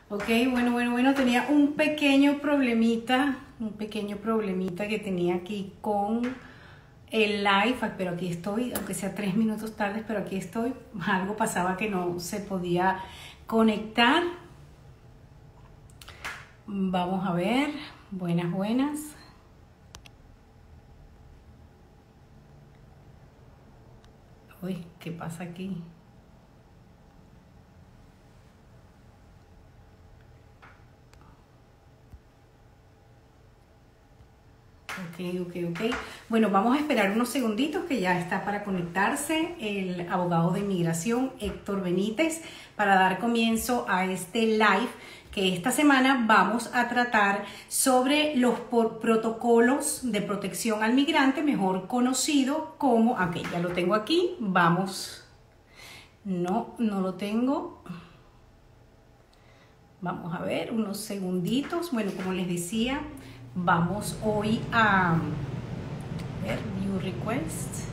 Ok, bueno, tenía un pequeño problemita que tenía aquí con el live, pero aquí estoy, aunque sea 3 minutos tarde, pero aquí estoy. Algo pasaba que no se podía conectar. Vamos a ver, buenas. Uy, ¿qué pasa aquí? Ok. Bueno, vamos a esperar unos segunditos que ya está para conectarse el abogado de inmigración Héctor Benítez para dar comienzo a este live que esta semana vamos a tratar sobre los protocolos de protección al migrante, mejor conocido como, ok, ya lo tengo aquí, vamos, no lo tengo. Vamos a ver, unos segunditos. Bueno, como les decía, vamos hoy a ver, View Request.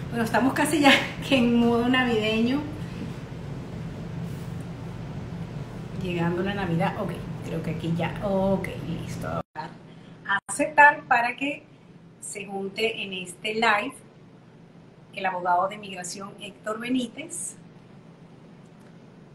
Bueno, estamos casi ya en modo navideño. Llegando la Navidad. Ok, creo que aquí ya. Ok, listo. Aceptar para que se junte en este live el abogado de inmigración Héctor Benítez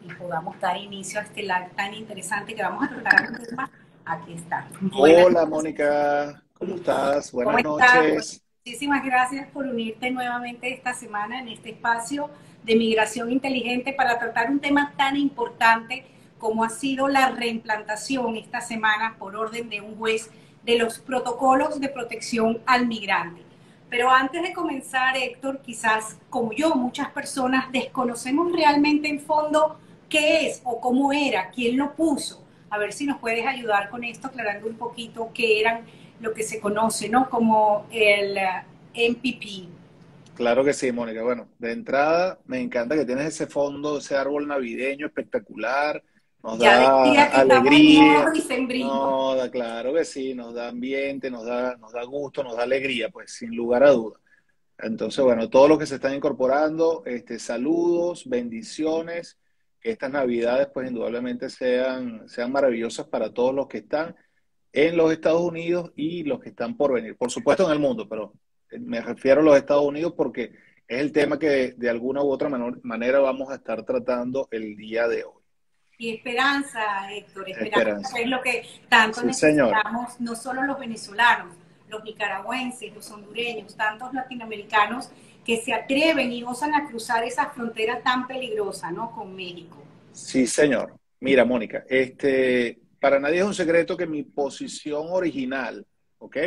y podamos dar inicio a este live tan interesante que vamos a tratar un tema. Aquí está. Buenas Hola noches. Mónica, ¿cómo estás? ¿Cómo Buenas estás? noches. Muchísimas gracias por unirte nuevamente esta semana en este espacio de migración inteligente para tratar un tema tan importante como ha sido la reimplantación esta semana por orden de un juez de los protocolos de protección al migrante. Pero antes de comenzar, Héctor, quizás como yo, muchas personas desconocemos realmente en fondo qué es o cómo era, quién lo puso. A ver si nos puedes ayudar con esto, aclarando un poquito qué eran lo que se conoce, ¿no? Como el MPP. Claro que sí, Mónica. Bueno, de entrada me encanta que tienes ese fondo, ese árbol navideño espectacular. Nos Ya da decía que estamos en modo alegría. dicembrino. No, claro que sí, nos da ambiente, nos da gusto, nos da alegría, pues sin lugar a dudas. Entonces, bueno, todos los que se están incorporando, saludos, bendiciones, que estas navidades pues indudablemente sean maravillosas para todos los que están en los Estados Unidos y los que están por venir. Por supuesto en el mundo, pero me refiero a los Estados Unidos porque es el tema que de alguna u otra manera vamos a estar tratando el día de hoy. Y esperanza, Héctor, esperanza Esperanza. es lo que tanto Sí, señor. necesitamos, no solo los venezolanos, los nicaragüenses, los hondureños, tantos latinoamericanos que se atreven y osan a cruzar esa frontera tan peligrosa, ¿no? Con México. Sí, señor. Mira, Mónica, para nadie es un secreto que mi posición original, ¿ok?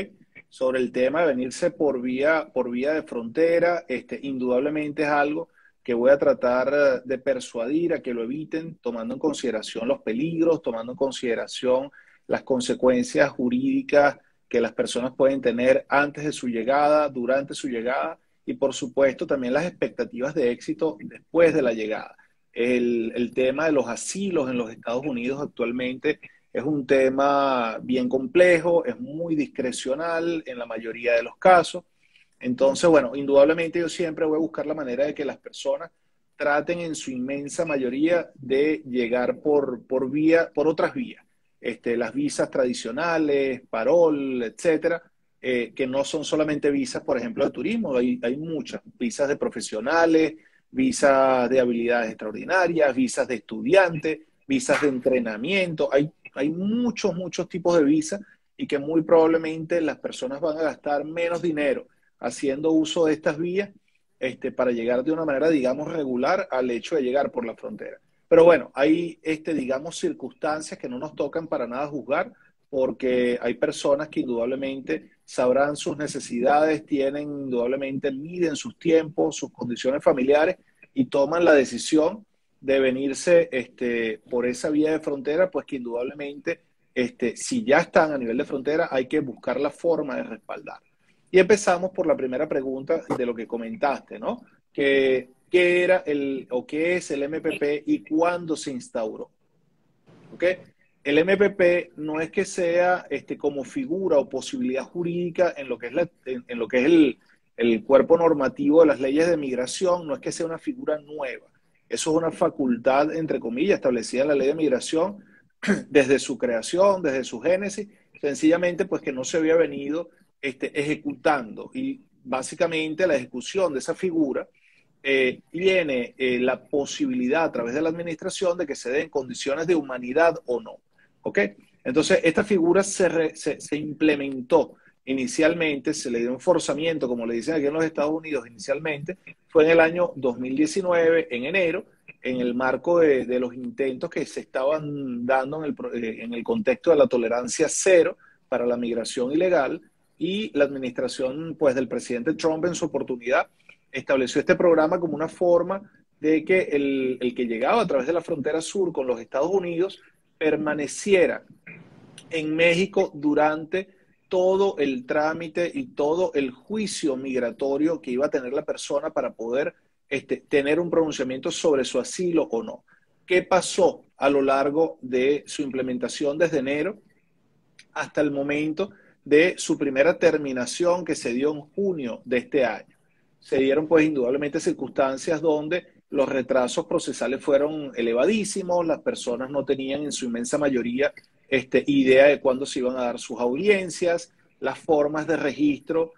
Sobre el tema de venirse por vía de frontera, indudablemente es algo que voy a tratar de persuadir a que lo eviten, tomando en consideración los peligros, tomando en consideración las consecuencias jurídicas que las personas pueden tener antes de su llegada, durante su llegada y, por supuesto, también las expectativas de éxito después de la llegada. El tema de los asilos en los Estados Unidos actualmente es un tema bien complejo, es muy discrecional en la mayoría de los casos. Entonces, bueno, indudablemente yo siempre voy a buscar la manera de que las personas traten en su inmensa mayoría de llegar por otras vías. Las visas tradicionales, parol, etcétera, que no son solamente visas, por ejemplo, de turismo, hay muchas, visas de profesionales, visas de habilidades extraordinarias, visas de estudiante, visas de entrenamiento, hay muchos tipos de visas y que muy probablemente las personas van a gastar menos dinero haciendo uso de estas vías para llegar de una manera, digamos, regular al hecho de llegar por la frontera. Pero bueno, hay, digamos, circunstancias que no nos tocan para nada juzgar, porque hay personas que indudablemente sabrán sus necesidades, tienen indudablemente, miden sus tiempos, sus condiciones familiares y toman la decisión de venirse por esa vía de frontera, pues que indudablemente, si ya están a nivel de frontera, hay que buscar la forma de respaldar. Y empezamos por la primera pregunta de lo que comentaste, ¿no? ¿Qué era o qué es el MPP y cuándo se instauró? ¿Ok? El MPP no es que sea como figura o posibilidad jurídica en lo que es, en lo que es el cuerpo normativo de las leyes de migración, no es que sea una figura nueva. Eso es una facultad, entre comillas, establecida en la ley de migración desde su creación, desde su génesis, sencillamente pues que no se había venido ejecutando. Y básicamente la ejecución de esa figura tiene la posibilidad a través de la administración de que se den condiciones de humanidad o no. ¿Ok? Entonces, esta figura se implementó inicialmente, se le dio un forzamiento, como le dicen aquí en los Estados Unidos inicialmente, fue en el año 2019, en enero, en el marco de los intentos que se estaban dando en el contexto de la tolerancia cero para la migración ilegal, y la administración pues, del presidente Trump en su oportunidad estableció este programa como una forma de que el que llegaba a través de la frontera sur con los Estados Unidos permaneciera en México durante todo el trámite y todo el juicio migratorio que iba a tener la persona para poder tener un pronunciamiento sobre su asilo o no. ¿Qué pasó a lo largo de su implementación desde enero hasta el momento de su primera terminación que se dio en junio de este año? Se dieron pues indudablemente circunstancias donde los retrasos procesales fueron elevadísimos, las personas no tenían en su inmensa mayoría idea de cuándo se iban a dar sus audiencias, las formas de registro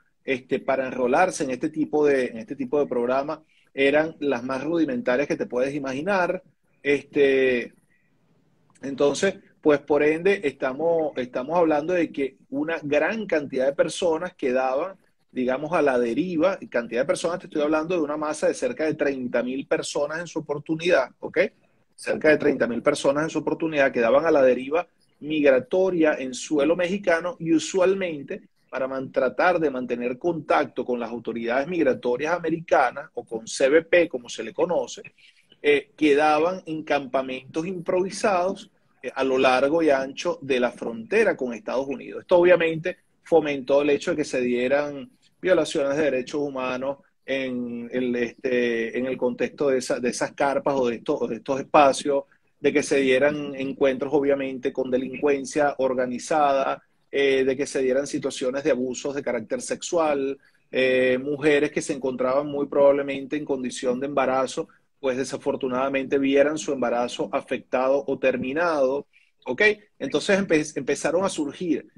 para enrolarse en este tipo de programa eran las más rudimentarias que te puedes imaginar. Entonces, pues por ende, estamos hablando de que una gran cantidad de personas quedaban, digamos, a la deriva. Y cantidad de personas, te estoy hablando de una masa de cerca de 30.000 personas en su oportunidad, ¿ok? Cerca de 30.000 personas en su oportunidad quedaban a la deriva migratoria en suelo mexicano, y usualmente para tratar de mantener contacto con las autoridades migratorias americanas o con CBP, como se le conoce, quedaban en campamentos improvisados a lo largo y ancho de la frontera con Estados Unidos. Esto obviamente fomentó el hecho de que se dieran violaciones de derechos humanos en el contexto de esas carpas o de estos espacios, de que se dieran encuentros obviamente con delincuencia organizada, de que se dieran situaciones de abusos de carácter sexual, mujeres que se encontraban muy probablemente en condición de embarazo, pues desafortunadamente vieran su embarazo afectado o terminado, ¿ok? Entonces empezaron a surgir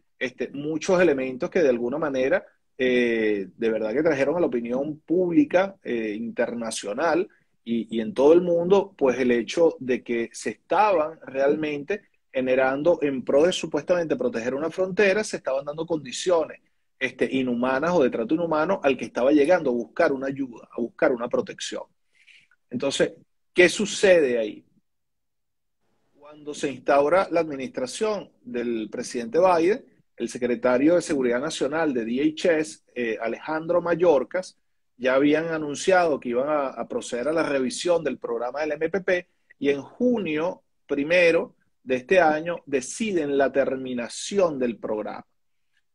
muchos elementos que de alguna manera de verdad que trajeron a la opinión pública internacional y en todo el mundo, pues el hecho de que se estaban realmente generando en pro de supuestamente proteger una frontera, se estaban dando condiciones inhumanas o de trato inhumano al que estaba llegando a buscar una ayuda, a buscar una protección. Entonces, ¿qué sucede ahí? Cuando se instaura la administración del presidente Biden, el secretario de Seguridad Nacional de DHS, Alejandro Mayorkas, ya habían anunciado que iban a proceder a la revisión del programa del MPP, y en junio primero de este año deciden la terminación del programa.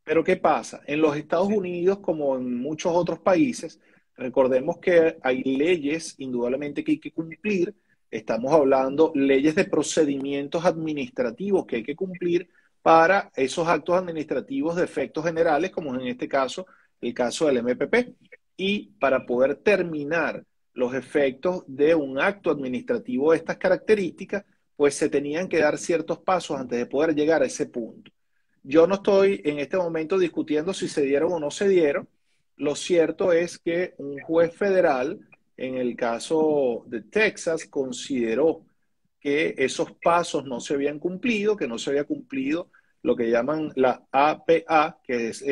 Pero ¿qué pasa? En los Estados Unidos, como en muchos otros países, recordemos que hay leyes indudablemente que hay que cumplir. Estamos hablando leyes de procedimientos administrativos que hay que cumplir para esos actos administrativos de efectos generales, como en este caso, el caso del MPP. Y para poder terminar los efectos de un acto administrativo de estas características, pues se tenían que dar ciertos pasos antes de poder llegar a ese punto. Yo no estoy en este momento discutiendo si se dieron o no se dieron. Lo cierto es que un juez federal, en el caso de Texas, consideró que esos pasos no se habían cumplido, que no se había cumplido lo que llaman la APA, que es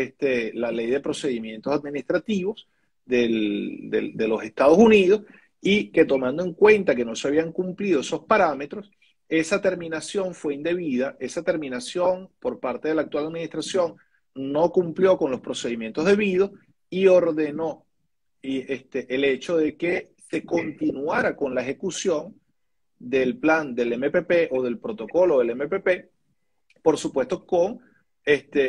la Ley de Procedimientos Administrativos de los Estados Unidos, y que tomando en cuenta que no se habían cumplido esos parámetros, esa terminación fue indebida, esa terminación por parte de la actual administración no cumplió con los procedimientos debidos y ordenó el hecho de que se continuara con la ejecución del plan del MPP o del protocolo del MPP, por supuesto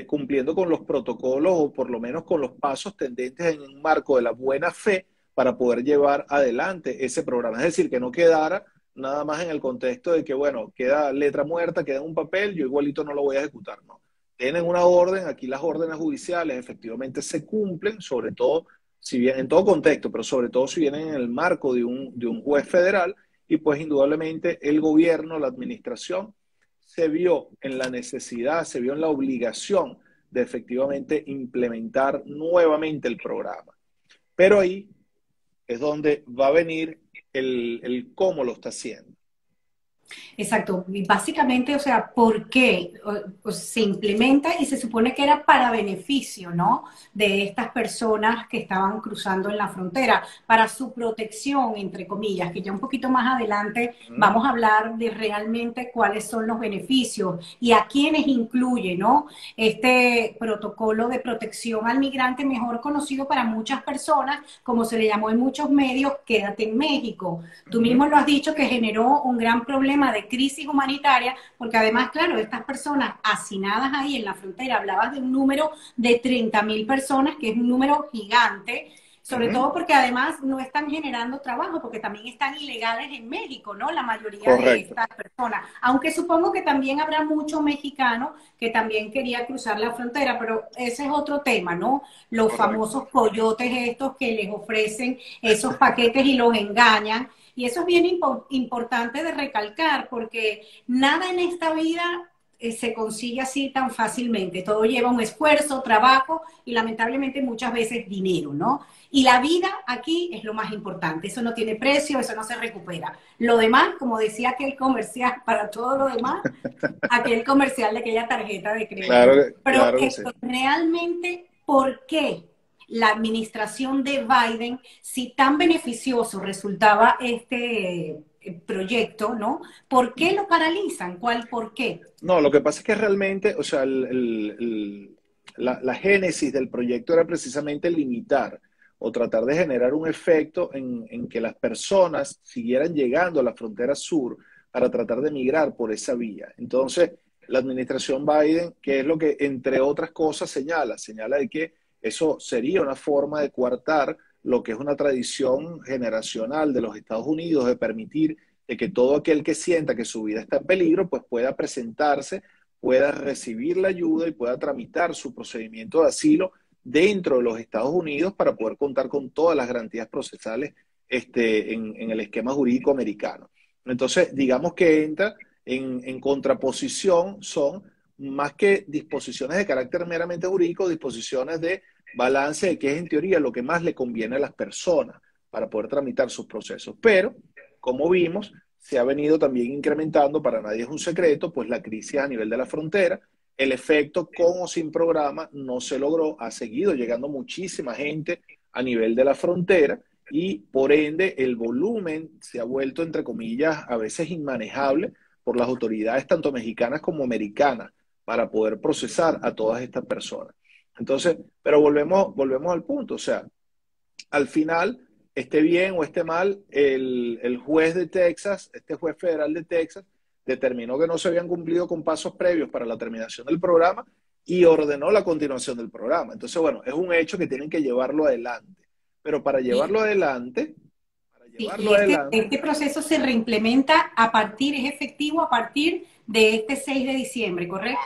cumpliendo con los protocolos o por lo menos con los pasos tendentes en un marco de la buena fe para poder llevar adelante ese programa. Es decir, que no quedara nada más en el contexto de que, bueno, queda letra muerta, queda en un papel, yo igualito no lo voy a ejecutar, no. Tienen una orden, aquí las órdenes judiciales efectivamente se cumplen, sobre todo, si bien en todo contexto, pero sobre todo si vienen en el marco de un juez federal, y pues indudablemente el gobierno, la administración, se vio en la necesidad, se vio en la obligación de efectivamente implementar nuevamente el programa. Pero ahí es donde va a venir el cómo lo está haciendo. Exacto, y básicamente, o sea, ¿por qué? Se implementa y se supone que era para beneficio, ¿no? De estas personas que estaban cruzando en la frontera, para su protección, entre comillas, que ya un poquito más adelante ¿Mm? vamos a hablar de realmente cuáles son los beneficios y a quiénes incluye, ¿no? Este protocolo de protección al migrante, mejor conocido para muchas personas, como se le llamó en muchos medios, Quédate en México. Tú ¿Mm? mismo lo has dicho que generó un gran problema de crisis humanitaria, porque además, claro, estas personas hacinadas ahí en la frontera, hablabas de un número de 30.000 personas, que es un número gigante, sobre ¿Mm? todo porque además no están generando trabajo, porque también están ilegales en México, ¿no? La mayoría de Correcto, estas personas. Aunque supongo que también habrá muchos mexicanos que también quería cruzar la frontera, pero ese es otro tema, ¿no? Los correcto. famosos coyotes estos que les ofrecen esos paquetes y los engañan. Y eso es bien importante de recalcar porque nada en esta vida se consigue así tan fácilmente. Todo lleva un esfuerzo, trabajo y lamentablemente muchas veces dinero, ¿no? Y la vida aquí es lo más importante. Eso no tiene precio, eso no se recupera. Lo demás, como decía aquel comercial, para todo lo demás, aquel comercial de aquella tarjeta de crédito. Pero Claro que sí. esto, realmente, ¿por qué la administración de Biden, si tan beneficioso resultaba este proyecto, ¿no? ¿Por qué lo paralizan? ¿Cuál por qué? No, lo que pasa es que realmente, o sea, la génesis del proyecto era precisamente limitar o tratar de generar un efecto en que las personas siguieran llegando a la frontera sur para tratar de migrar por esa vía. Entonces, la administración Biden, que es lo que, entre otras cosas, señala de que eso sería una forma de coartar lo que es una tradición generacional de los Estados Unidos de permitir de que todo aquel que sienta que su vida está en peligro, pues pueda presentarse, pueda recibir la ayuda y pueda tramitar su procedimiento de asilo dentro de los Estados Unidos para poder contar con todas las garantías procesales en el esquema jurídico americano. Entonces, digamos que entra en contraposición, son más que disposiciones de carácter meramente jurídico, disposiciones de balance de qué es en teoría lo que más le conviene a las personas para poder tramitar sus procesos. Pero como vimos, se ha venido también incrementando, para nadie es un secreto, pues la crisis a nivel de la frontera. El efecto con o sin programa no se logró, ha seguido llegando muchísima gente a nivel de la frontera y por ende el volumen se ha vuelto, entre comillas, a veces inmanejable por las autoridades tanto mexicanas como americanas para poder procesar a todas estas personas. Entonces, pero volvemos al punto, o sea, al final, esté bien o esté mal, el juez de Texas, este juez federal de Texas, determinó que no se habían cumplido con pasos previos para la terminación del programa y ordenó la continuación del programa. Entonces, bueno, es un hecho que tienen que llevarlo adelante. Pero Y, para sí, llevarlo y adelante, este proceso se reimplementa a partir, es efectivo a partir de este 6 de diciembre, ¿correcto?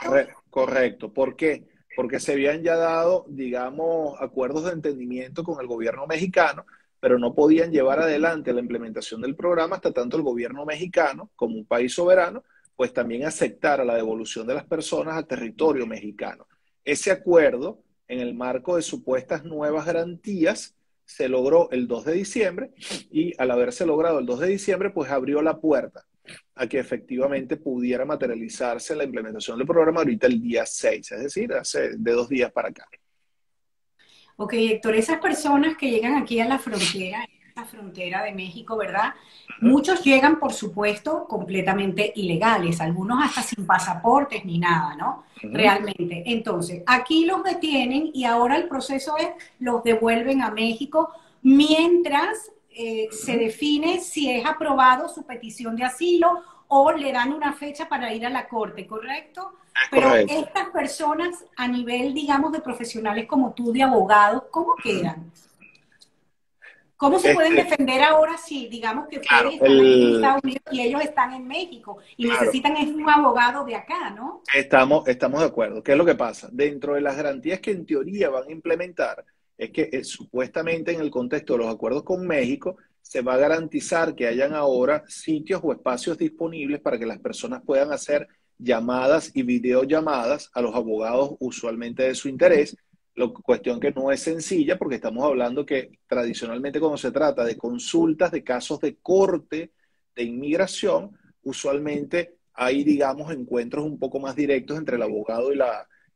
correcto. ¿Por qué? Porque se habían ya dado, digamos, acuerdos de entendimiento con el gobierno mexicano, pero no podían llevar adelante la implementación del programa hasta tanto el gobierno mexicano, como un país soberano, pues también aceptara la devolución de las personas al territorio mexicano. Ese acuerdo, en el marco de supuestas nuevas garantías, se logró el 2 de diciembre y al haberse logrado el 2 de diciembre, pues abrió la puerta a que efectivamente pudiera materializarse la implementación del programa ahorita el día 6, es decir, hace de 2 días para acá. Ok, Héctor, esas personas que llegan aquí a la frontera de México, ¿verdad? Uh -huh, Muchos llegan, por supuesto, completamente ilegales, algunos hasta sin pasaportes ni nada, ¿no? uh -huh. Realmente. Entonces, aquí los detienen y ahora el proceso es, los devuelven a México mientras se define si es aprobado su petición de asilo o le dan una fecha para ir a la corte, ¿correcto? Es Pero correcto. estas personas a nivel, digamos, de profesionales como tú, de abogados, ¿cómo Uh -huh. quedan? ¿Cómo se pueden Este, defender ahora si, digamos, que claro, ustedes están aquí en Estados Unidos y ellos están en México y claro, necesitan es un abogado de acá, ¿no? estamos de acuerdo. ¿Qué es lo que pasa? Dentro de las garantías que en teoría van a implementar, es que supuestamente en el contexto de los acuerdos con México, se va a garantizar que hayan ahora sitios o espacios disponibles para que las personas puedan hacer llamadas y videollamadas a los abogados usualmente de su interés, cuestión que no es sencilla porque estamos hablando que tradicionalmente cuando se trata de consultas de casos de corte de inmigración, usualmente hay, digamos, encuentros un poco más directos entre el abogado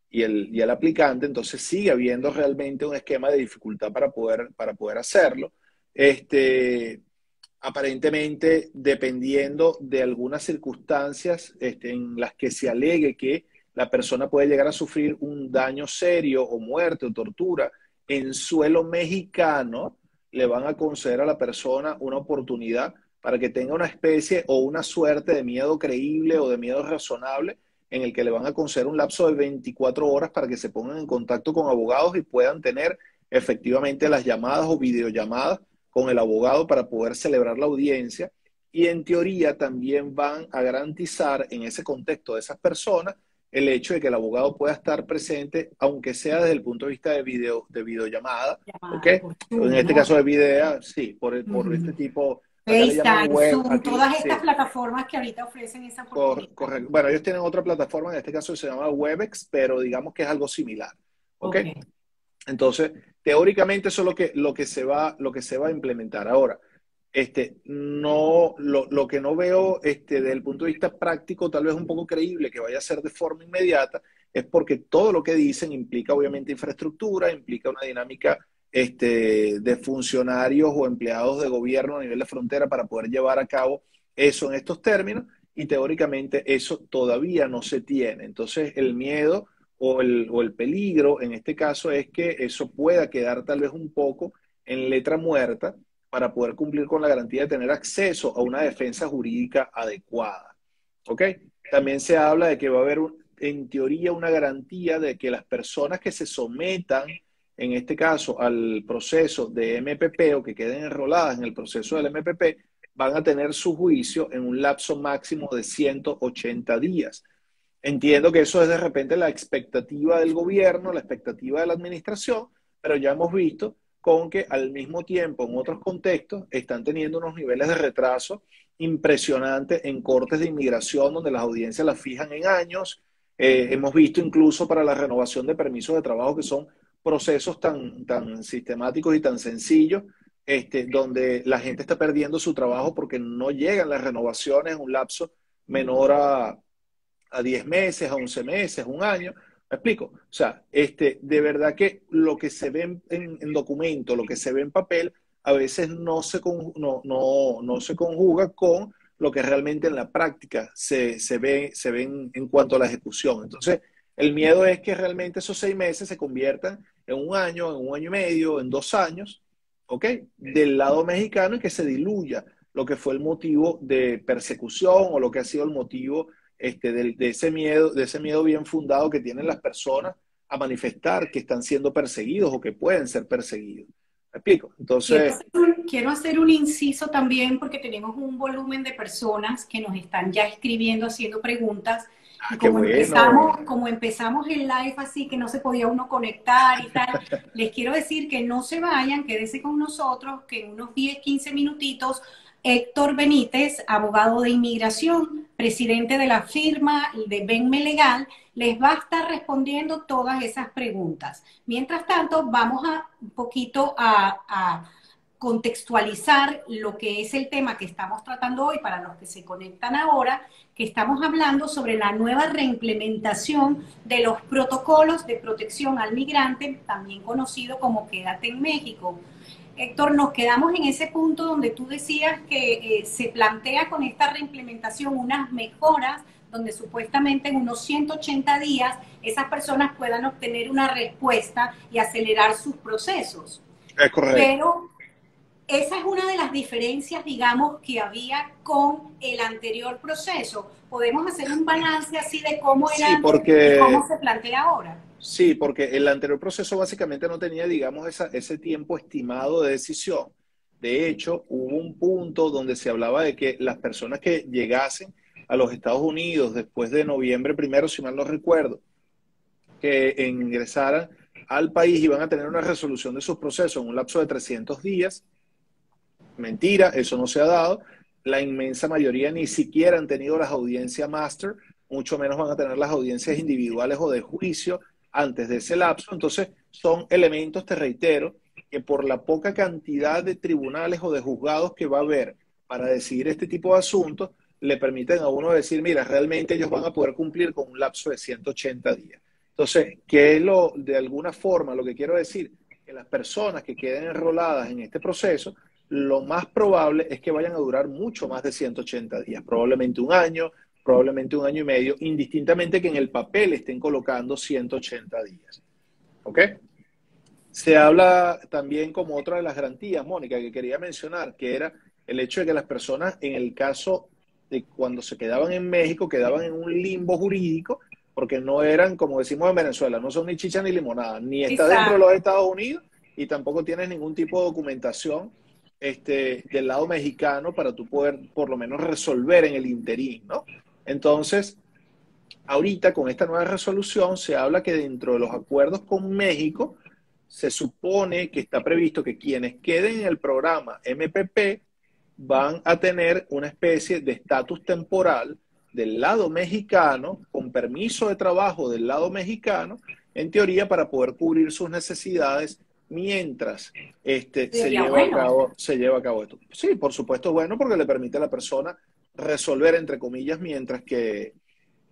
y el aplicante, entonces sigue habiendo realmente un esquema de dificultad para poder hacerlo. Aparentemente, dependiendo de algunas circunstancias en las que se alegue que la persona puede llegar a sufrir un daño serio o muerte o tortura en suelo mexicano, le van a conceder a la persona una oportunidad para que tenga una especie o una suerte de miedo creíble o de miedo razonable en el que le van a conceder un lapso de 24 horas para que se pongan en contacto con abogados y puedan tener efectivamente las llamadas o videollamadas con el abogado para poder celebrar la audiencia. Y en teoría también van a garantizar en ese contexto de esas personas el hecho de que el abogado pueda estar presente, aunque sea desde el punto de vista de videollamada, ¿ok? Por En Zoom, este ¿no? caso de video, sí, por este tipo, acá le llaman FaceTime, web, Zoom, aquí, todas estas sí, plataformas que ahorita ofrecen esa oportunidad. correcto. Bueno, ellos tienen otra plataforma, en este caso se llama Webex, pero digamos que es algo similar, ¿ok? Ok. Entonces, teóricamente eso es lo que se va a implementar. Ahora, no, lo que no veo desde el punto de vista práctico, tal vez un poco creíble que vaya a ser de forma inmediata, es porque todo lo que dicen implica obviamente infraestructura, implica una dinámica de funcionarios o empleados de gobierno a nivel de frontera para poder llevar a cabo eso en estos términos, y teóricamente eso todavía no se tiene. Entonces, el miedo o el peligro en este caso es que eso pueda quedar tal vez un poco en letra muerta para poder cumplir con la garantía de tener acceso a una defensa jurídica adecuada. ¿Ok? También se habla de que va a haber, en teoría, una garantía de que las personas que se sometan, en este caso, al proceso de MPP o que queden enroladas en el proceso del MPP, van a tener su juicio en un lapso máximo de 180 días. Entiendo que eso es de repente la expectativa del gobierno, la expectativa de la administración, pero ya hemos visto con que al mismo tiempo en otros contextos están teniendo unos niveles de retraso impresionantes en cortes de inmigración donde las audiencias las fijan en años. Hemos visto incluso para la renovación de permisos de trabajo que son procesos tan sistemáticos y tan sencillos, donde la gente está perdiendo su trabajo porque no llegan las renovaciones en un lapso menor a 10 meses, a 11 meses, un año. ¿Me explico? O sea, de verdad que lo que se ve en documento, lo que se ve en papel, a veces no se conjuga con lo que realmente en la práctica se ve en cuanto a la ejecución. Entonces, el miedo es que realmente esos 6 meses se conviertan en un año y medio, en 2 años, ¿ok? Del lado mexicano y que se diluya lo que fue el motivo de persecución o lo que ha sido el motivo de ese miedo bien fundado que tienen las personas a manifestar que están siendo perseguidos o que pueden ser perseguidos. ¿Me explico? Entonces, Quiero hacer un inciso también porque tenemos un volumen de personas que nos están ya escribiendo, haciendo preguntas. Y qué bueno. como empezamos el live así, que no se podía uno conectar y tal, les quiero decir que no se vayan, quédense con nosotros, que en unos 10, 15 minutitos, Héctor Benítez, abogado de inmigración, presidente de la firma de Venme Legal, les va a estar respondiendo todas esas preguntas. Mientras tanto, vamos a un poquito a contextualizar lo que es el tema que estamos tratando hoy para los que se conectan ahora, que estamos hablando sobre la nueva reimplementación de los protocolos de protección al migrante, también conocido como Quédate en México. Héctor, nos quedamos en ese punto donde tú decías que se plantea con esta reimplementación unas mejoras donde supuestamente en unos 180 días esas personas puedan obtener una respuesta y acelerar sus procesos. Es correcto. Pero esa es una de las diferencias, digamos, que había con el anterior proceso. ¿Podemos hacer un balance así de cómo era Sí, antes y porque cómo se plantea ahora? Sí, porque el anterior proceso básicamente no tenía, digamos, ese tiempo estimado de decisión. De hecho, hubo un punto donde se hablaba de que las personas que llegasen a los Estados Unidos después de noviembre primero, si mal no recuerdo, que ingresaran al país iban a tener una resolución de sus procesos en un lapso de 300 días Mentira, eso no se ha dado. La inmensa mayoría ni siquiera han tenido las audiencias máster, mucho menos van a tener las audiencias individuales o de juicio antes de ese lapso. Entonces, son elementos, te reitero, que por la poca cantidad de tribunales o de juzgados que va a haber para decidir este tipo de asuntos, le permiten a uno decir, mira, realmente ellos van a poder cumplir con un lapso de 180 días. Entonces, ¿qué es de alguna forma lo que quiero decir? Que las personas que queden enroladas en este proceso, lo más probable es que vayan a durar mucho más de 180 días, probablemente un año, probablemente un año y medio, indistintamente que en el papel estén colocando 180 días. ¿Ok? Se habla también como otra de las garantías, Mónica, que quería mencionar, que era el hecho de que las personas, en el caso de cuando se quedaban en México, quedaban en un limbo jurídico, porque no eran, como decimos en Venezuela, no son ni chicha ni limonada, ni está dentro de Exacto. los Estados Unidos y tampoco tienes ningún tipo de documentación del lado mexicano para tú poder por lo menos resolver en el interín, ¿no? Entonces, ahorita con esta nueva resolución se habla que dentro de los acuerdos con México se supone que está previsto que quienes queden en el programa MPP van a tener una especie de estatus temporal del lado mexicano, con permiso de trabajo del lado mexicano, en teoría para poder cubrir sus necesidades mientras Sería bueno. se lleva a cabo esto. Sí, por supuesto, bueno, porque le permite a la persona resolver, entre comillas, mientras que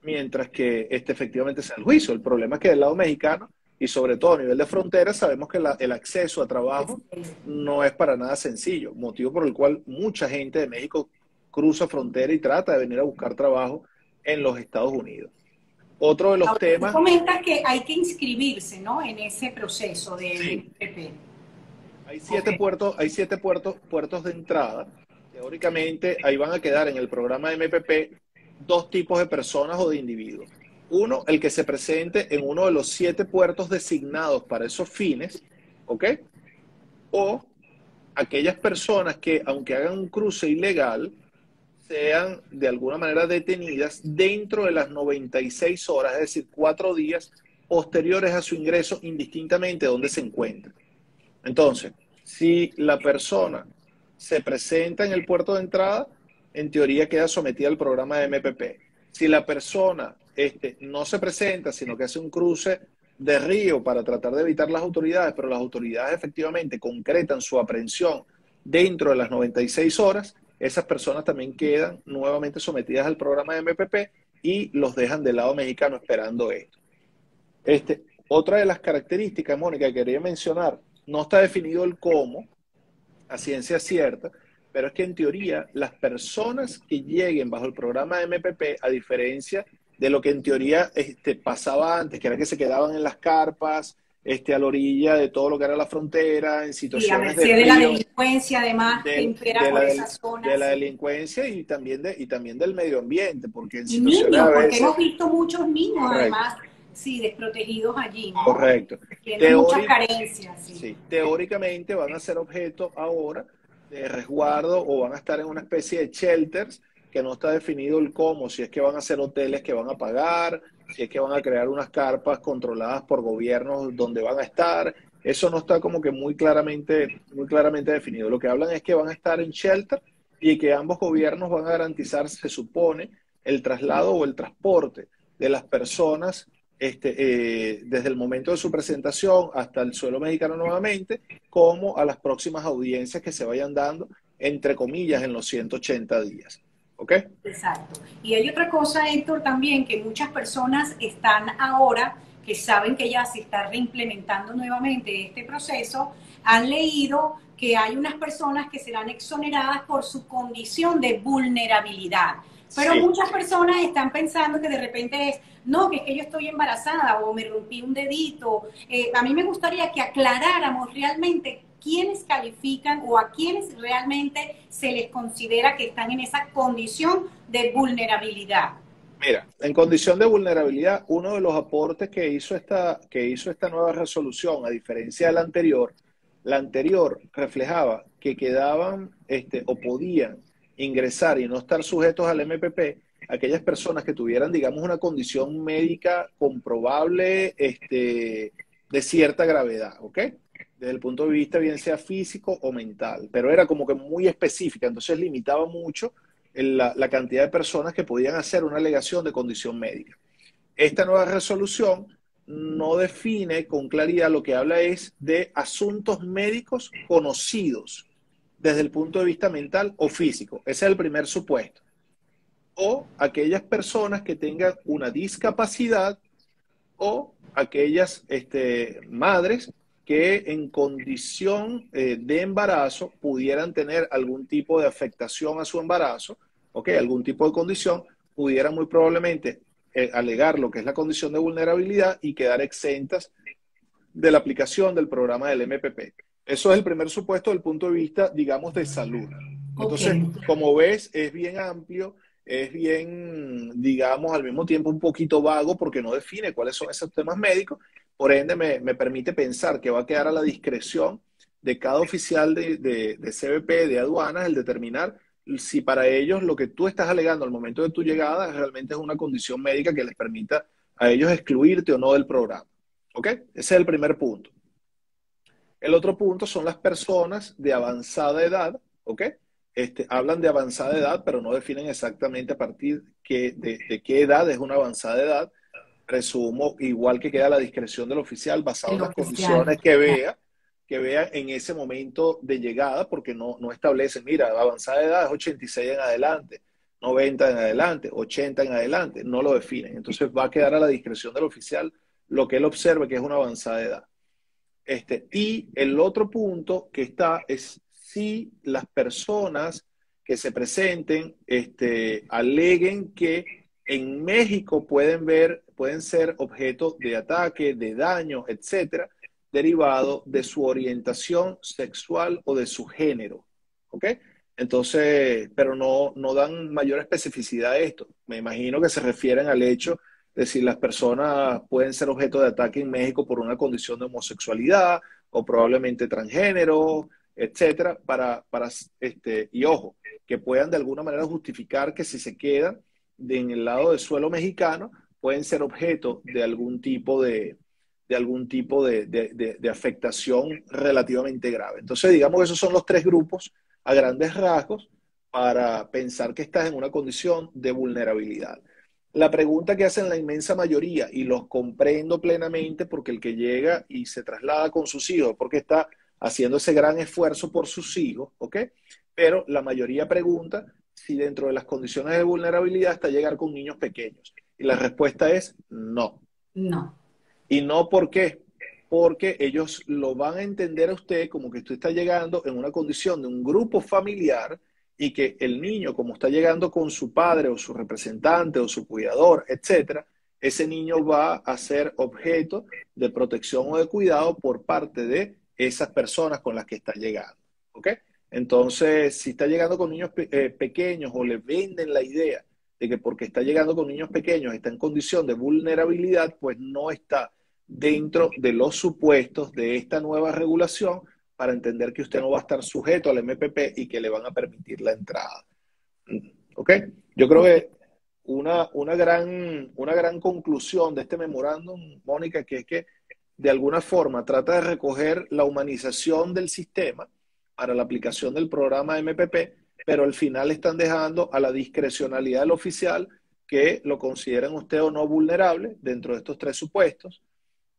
efectivamente sea el juicio. El problema es que del lado mexicano, y sobre todo a nivel de frontera, sabemos que el acceso a trabajo no es para nada sencillo, motivo por el cual mucha gente de México cruza frontera y trata de venir a buscar trabajo en los Estados Unidos. Otro de los Ahora, tú temas, comentas que hay que inscribirse, ¿no? En ese proceso del sí, MPP. hay Ok. puertos de entrada. Teóricamente, ahí van a quedar en el programa de MPP dos tipos de personas o de individuos. Uno, el que se presente en uno de los 7 puertos designados para esos fines, ¿ok? O aquellas personas que, aunque hagan un cruce ilegal, sean de alguna manera detenidas dentro de las 96 horas, es decir, 4 días posteriores a su ingreso, indistintamente de dónde se encuentre. Entonces, si la persona se presenta en el puerto de entrada, en teoría queda sometida al programa de MPP. Si la persona no se presenta, sino que hace un cruce de río para tratar de evitar las autoridades, pero las autoridades efectivamente concretan su aprehensión dentro de las 96 horas, esas personas también quedan nuevamente sometidas al programa de MPP y los dejan del lado mexicano esperando esto. Otra de las características, Mónica, que quería mencionar, no está definido el cómo, a ciencia cierta, pero es que en teoría las personas que lleguen bajo el programa de MPP, a diferencia de lo que en teoría pasaba antes, que era que se quedaban en las carpas, a la orilla de todo lo que era la frontera, en Y a situaciones de merced de la frío, delincuencia, además, que de, impera de, por la, esas de zonas. la delincuencia y también del medio ambiente, porque en Y situaciones a niños, porque hemos veces, visto muchos niños, correcto, además, sí, desprotegidos allí, ¿no? correcto. Tienen muchas Teórico, carencias, sí. sí, teóricamente van a ser objeto ahora de resguardo o van a estar en una especie de shelters que no está definido el cómo, si es que van a ser hoteles que van a pagar, si es que van a crear unas carpas controladas por gobiernos donde van a estar. Eso no está como que muy claramente definido. Lo que hablan es que van a estar en shelter y que ambos gobiernos van a garantizar, se supone, el traslado o el transporte de las personas desde el momento de su presentación hasta el suelo mexicano nuevamente, como a las próximas audiencias que se vayan dando, entre comillas, en los 180 días. ¿Ok? Exacto. Y hay otra cosa, Héctor, también que muchas personas están ahora, que saben que ya se está reimplementando nuevamente este proceso, han leído que hay unas personas que serán exoneradas por su condición de vulnerabilidad. Pero Sí. muchas personas están pensando que de repente es, no, que es que yo estoy embarazada o me rompí un dedito. A mí me gustaría que aclaráramos realmente quiénes califican o a quienes realmente se les considera que están en esa condición de vulnerabilidad. Mira, en condición de vulnerabilidad, uno de los aportes que hizo esta nueva resolución, a diferencia de la anterior reflejaba que quedaban o podían ingresar y no estar sujetos al MPP aquellas personas que tuvieran, digamos, una condición médica comprobable de cierta gravedad, ¿ok? desde el punto de vista bien sea físico o mental, pero era como que muy específica, entonces limitaba mucho la cantidad de personas que podían hacer una alegación de condición médica. Esta nueva resolución no define con claridad, lo que habla es de asuntos médicos conocidos desde el punto de vista mental o físico. Ese es el primer supuesto. O aquellas personas que tengan una discapacidad o aquellas madres que en condición de embarazo pudieran tener algún tipo de afectación a su embarazo, ¿ok? Algún tipo de condición, pudieran muy probablemente alegar lo que es la condición de vulnerabilidad y quedar exentas de la aplicación del programa del MPP. Eso es el primer supuesto desde el punto de vista, digamos, de salud. Entonces, Ok. como ves, es bien amplio, es bien, digamos, al mismo tiempo un poquito vago porque no define cuáles son esos temas médicos. Por ende, me permite pensar que va a quedar a la discreción de cada oficial de CBP, de aduanas, el determinar si para ellos lo que tú estás alegando al momento de tu llegada realmente es una condición médica que les permita a ellos excluirte o no del programa. ¿Ok? Ese es el primer punto. El otro punto son las personas de avanzada edad, ¿ok? Hablan de avanzada edad, pero no definen exactamente a partir de qué edad es una avanzada edad. Presumo, igual que queda a la discreción del oficial, basado El en las oficial. condiciones que vea en ese momento de llegada, porque no establece, mira, avanzada edad es 86 en adelante, 90 en adelante, 80 en adelante, no lo definen. Entonces va a quedar a la discreción del oficial lo que él observe que es una avanzada edad. Y el otro punto que está es si las personas que se presenten aleguen que en México pueden ser objeto de ataque, de daño, etcétera, derivado de su orientación sexual o de su género. ¿Ok? Entonces, pero no dan mayor especificidad a esto. Me imagino que se refieren al hecho de si las personas pueden ser objeto de ataque en México por una condición de homosexualidad o probablemente transgénero, etcétera, y ojo, que puedan de alguna manera justificar que si se quedan en el lado del suelo mexicano, pueden ser objeto de algún tipo de afectación relativamente grave. Entonces, digamos que esos son los tres grupos a grandes rasgos para pensar que estás en una condición de vulnerabilidad. La pregunta que hacen la inmensa mayoría, y los comprendo plenamente porque el que llega y se traslada con sus hijos, porque está haciendo ese gran esfuerzo por sus hijos, ¿ok? Pero la mayoría pregunta si dentro de las condiciones de vulnerabilidad está llegar con niños pequeños. Y la respuesta es no. No. ¿Y no por qué? Porque ellos lo van a entender a usted como que usted está llegando en una condición de un grupo familiar y que el niño, como está llegando con su padre o su representante o su cuidador, etcétera, ese niño va a ser objeto de protección o de cuidado por parte de esas personas con las que está llegando. ¿Ok? Entonces, si está llegando con niños pequeños o le venden la idea de que porque está llegando con niños pequeños está en condición de vulnerabilidad, pues no está dentro de los supuestos de esta nueva regulación para entender que usted no va a estar sujeto al MPP y que le van a permitir la entrada. ¿Ok? Yo creo Ok. que una gran conclusión de este memorándum, Mónica, que es que de alguna forma trata de recoger la humanización del sistema para la aplicación del programa MPP, pero al final están dejando a la discrecionalidad del oficial que lo consideren usted o no vulnerable dentro de estos tres supuestos,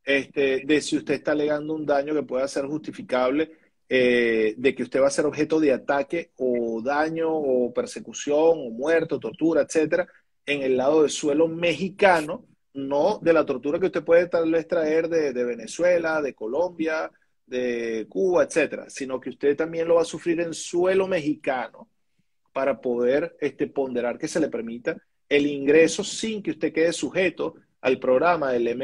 de si usted está alegando un daño que pueda ser justificable, de que usted va a ser objeto de ataque o daño o persecución o muerte o tortura, etcétera, en el lado del suelo mexicano, no de la tortura que usted puede tal vez traer de Venezuela, de Colombia, de Cuba, etcétera, sino que usted también lo va a sufrir en suelo mexicano para poder ponderar que se le permita el ingreso sin que usted quede sujeto al programa del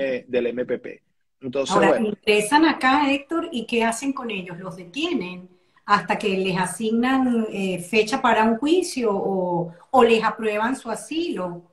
MPP. Entonces, Ahora, bueno, ingresan acá, Héctor, ¿y qué hacen con ellos? ¿Los detienen hasta que les asignan fecha para un juicio o les aprueban su asilo?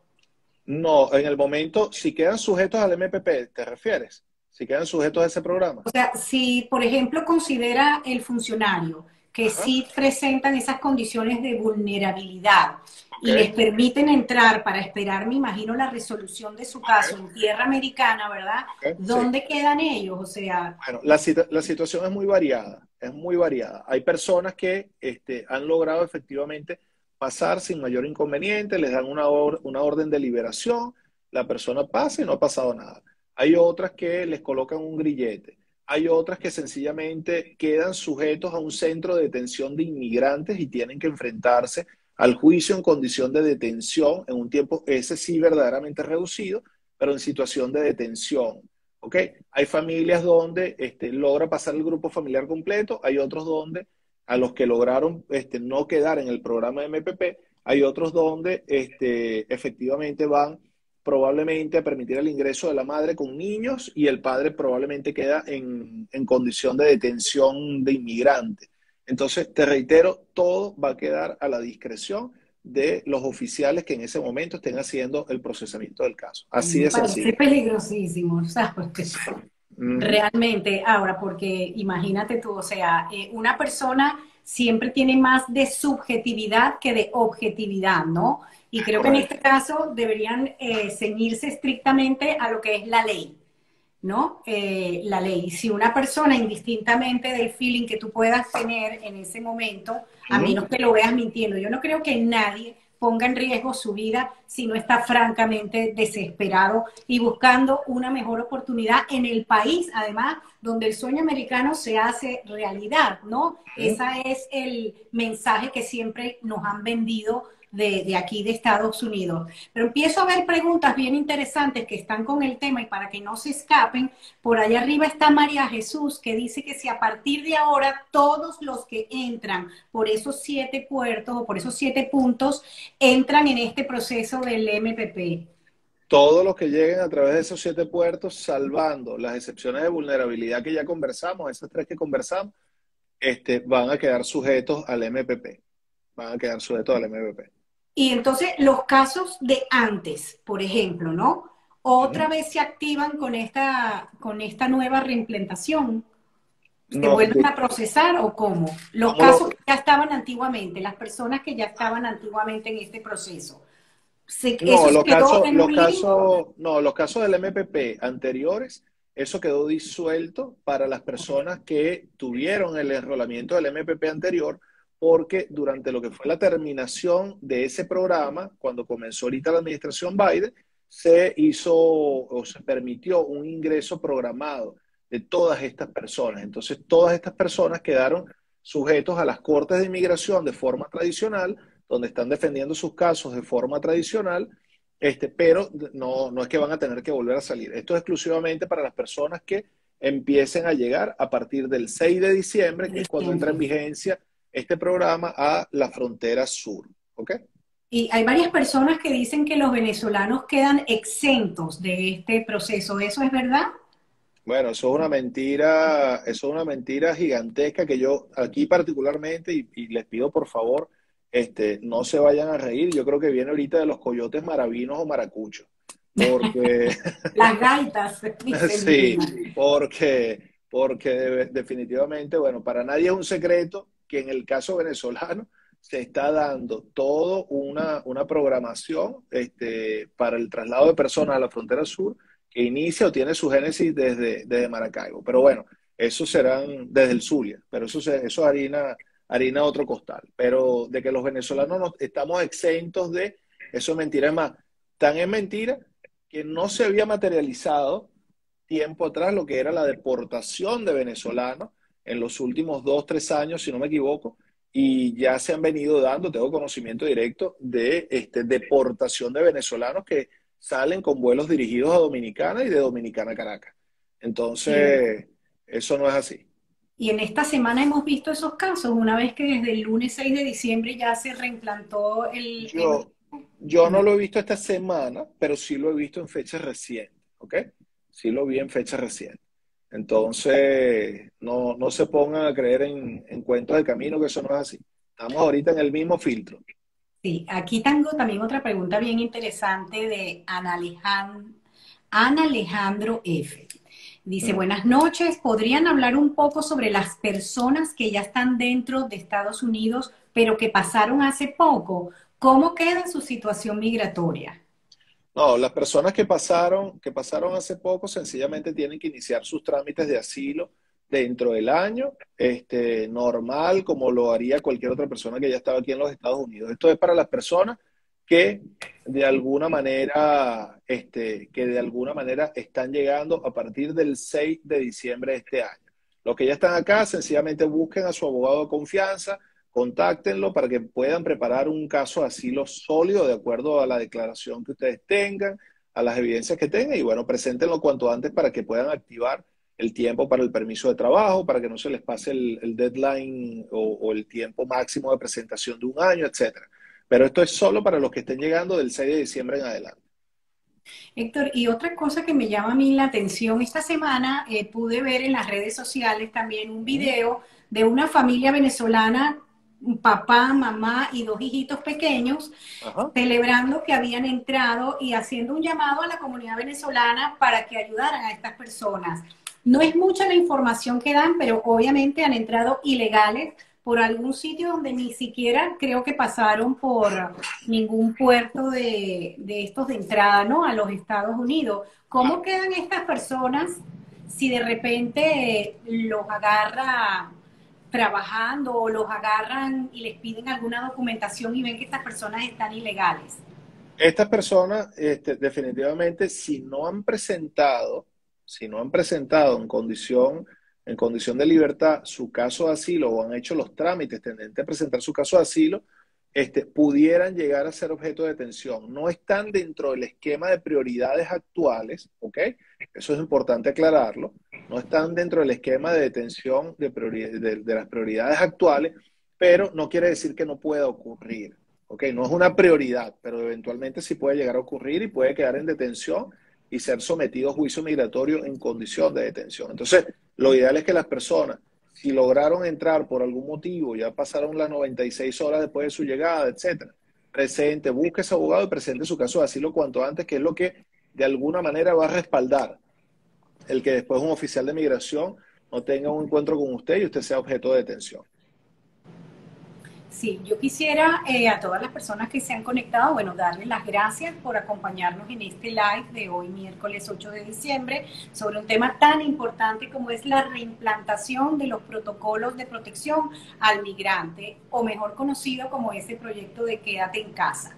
no, en el momento, si quedan sujetos al MPP, ¿te refieres? Si quedan sujetos a ese programa. O sea, si, por ejemplo, considera el funcionario que Ajá, sí presentan esas condiciones de vulnerabilidad ok, y les permiten entrar para esperar, me imagino, la resolución de su ok, caso en tierra americana, ¿verdad? ok, sí. ¿Dónde quedan ellos? O sea, Bueno, la situación es muy variada, es muy variada. Hay personas que han logrado efectivamente pasar sin mayor inconveniente, les dan una orden de liberación, la persona pasa y no ha pasado nada. Hay otras que les colocan un grillete. Hay otras que sencillamente quedan sujetos a un centro de detención de inmigrantes y tienen que enfrentarse al juicio en condición de detención en un tiempo, ese sí verdaderamente reducido, pero en situación de detención. ¿Ok? Hay familias donde logra pasar el grupo familiar completo, hay otros donde a los que lograron no quedar en el programa de MPP, hay otros donde efectivamente van probablemente a permitir el ingreso de la madre con niños y el padre probablemente queda en condición de detención de inmigrante. Entonces, te reitero, todo va a quedar a la discreción de los oficiales que en ese momento estén haciendo el procesamiento del caso. Así me de parece sencillo. peligrosísimo, ¿sabes? Ujú. Realmente, ahora, porque imagínate tú, o sea, una persona siempre tiene más de subjetividad que de objetividad, ¿no? Y creo que en este Correcto. caso deberían ceñirse estrictamente a lo que es la ley, ¿no? La ley. Si una persona, indistintamente del feeling que tú puedas tener en ese momento, a Ujú. menos que lo veas mintiendo, yo no creo que nadie ponga en riesgo su vida si no está francamente desesperado y buscando una mejor oportunidad en el país, además, donde el sueño americano se hace realidad, ¿no? Ujú. Ese es el mensaje que siempre nos han vendido de aquí de Estados Unidos. Pero empiezo a ver preguntas bien interesantes que están con el tema y para que no se escapen, por allá arriba está María Jesús que dice que si a partir de ahora todos los que entran por esos 7 puertos o por esos 7 puntos entran en este proceso del MPP. Todos los que lleguen a través de esos 7 puertos, salvando las excepciones de vulnerabilidad que ya conversamos, esas tres que conversamos, van a quedar sujetos al MPP. Van a quedar sujetos al MPP. Y entonces los casos de antes, por ejemplo, ¿no? Otra Ujú. vez se activan con esta nueva reimplementación. ¿Se No, vuelven a procesar o cómo? Los ¿cómo lo? casos que ya estaban antiguamente, las personas que ya estaban antiguamente en este proceso. ¿Eso No, se quedó en un limbo? no, los casos del MPP anteriores, eso quedó disuelto para las personas que tuvieron el enrolamiento del MPP anterior, porque durante lo que fue la terminación de ese programa, cuando comenzó ahorita la administración Biden, se hizo o se permitió un ingreso programado de todas estas personas. Entonces, todas estas personas quedaron sujetos a las cortes de inmigración de forma tradicional donde están defendiendo sus casos de forma tradicional, pero no es que van a tener que volver a salir. Esto es exclusivamente para las personas que empiecen a llegar a partir del 6 de diciembre, que es cuando entra en Diciembre. vigencia este programa a la frontera sur. ¿Ok? Y hay varias personas que dicen que los venezolanos quedan exentos de este proceso. ¿Eso es verdad? Bueno, eso es una mentira gigantesca que yo aquí particularmente, y les pido por favor, no se vayan a reír. Yo creo que viene ahorita de los coyotes maravinos o maracuchos, porque Las gaitas, dice mi sí, prima. porque definitivamente, bueno, para nadie es un secreto que en el caso venezolano se está dando toda una programación para el traslado de personas a la frontera sur que inicia o tiene su génesis desde Maracaibo. Pero bueno, eso serán desde el Zulia, pero eso es harina otro costal. Pero de que los venezolanos estamos exentos de, eso es mentira. Es más, tan es mentira que no se había materializado tiempo atrás lo que era la deportación de venezolanos en los últimos 2, 3 años, si no me equivoco, y ya se han venido dando, tengo conocimiento directo de deportación de venezolanos que salen con vuelos dirigidos a Dominicana y de Dominicana a Caracas. Sí. Entonces, eso no es así. Y en esta semana hemos visto esos casos, una vez que desde el lunes 6 de diciembre ya se reimplantó el Yo, yo no lo he visto esta semana, pero sí lo he visto en fechas recientes, ¿ok? Sí lo vi en fechas recientes. Entonces, no se pongan a creer en cuentos de camino, que eso no es así. Estamos ahorita en el mismo filtro. Sí, aquí tengo también otra pregunta bien interesante de Ana Alejandro F. Dice, buenas noches, ¿podrían hablar un poco sobre las personas que ya están dentro de Estados Unidos, pero que pasaron hace poco? ¿Cómo queda su situación migratoria? No, las personas que pasaron hace poco sencillamente tienen que iniciar sus trámites de asilo dentro del año, normal, como lo haría cualquier otra persona que ya estaba aquí en los Estados Unidos. Esto es para las personas que de alguna manera, que de alguna manera están llegando a partir del 6 de diciembre de este año. Los que ya están acá, sencillamente busquen a su abogado de confianza, contáctenlo para que puedan preparar un caso de asilo sólido de acuerdo a la declaración que ustedes tengan, a las evidencias que tengan y bueno, preséntenlo cuanto antes para que puedan activar el tiempo para el permiso de trabajo, para que no se les pase el deadline o el tiempo máximo de presentación de un año, etcétera. Pero esto es solo para los que estén llegando del 6 de diciembre en adelante. Héctor, y otra cosa que me llama a mí la atención, esta semana pude ver en las redes sociales también un video de una familia venezolana, un papá, mamá y dos hijitos pequeños, Ajá. celebrando que habían entrado y haciendo un llamado a la comunidad venezolana para que ayudaran a estas personas. No es mucha la información que dan, pero obviamente han entrado ilegales por algún sitio donde ni siquiera creo que pasaron por ningún puerto de estos de entrada, ¿no? A los Estados Unidos. ¿Cómo quedan estas personas si de repente los agarra trabajando o los agarran y les piden alguna documentación y ven que estas personas están ilegales? Estas personas, definitivamente, si no han presentado en condición de libertad su caso de asilo o han hecho los trámites tendentes a presentar su caso de asilo, pudieran llegar a ser objeto de detención. No están dentro del esquema de prioridades actuales, ¿ok? Eso es importante aclararlo. No están dentro del esquema de detención de las prioridades actuales, pero no quiere decir que no pueda ocurrir. Ok, no es una prioridad, pero eventualmente sí puede llegar a ocurrir y puede quedar en detención y ser sometido a juicio migratorio en condición de detención. Entonces, lo ideal es que las personas, si lograron entrar por algún motivo, ya pasaron las 96 horas después de su llegada, etcétera, busque a ese abogado y presente su caso de asilo cuanto antes, que es lo que de alguna manera va a respaldar el que después un oficial de migración no tenga un encuentro con usted y usted sea objeto de detención. Sí, yo quisiera a todas las personas que se han conectado, bueno, darles las gracias por acompañarnos en este live de hoy, miércoles 8 de diciembre, sobre un tema tan importante como es la reimplantación de los protocolos de protección al migrante, o mejor conocido como ese proyecto de Quédate en Casa.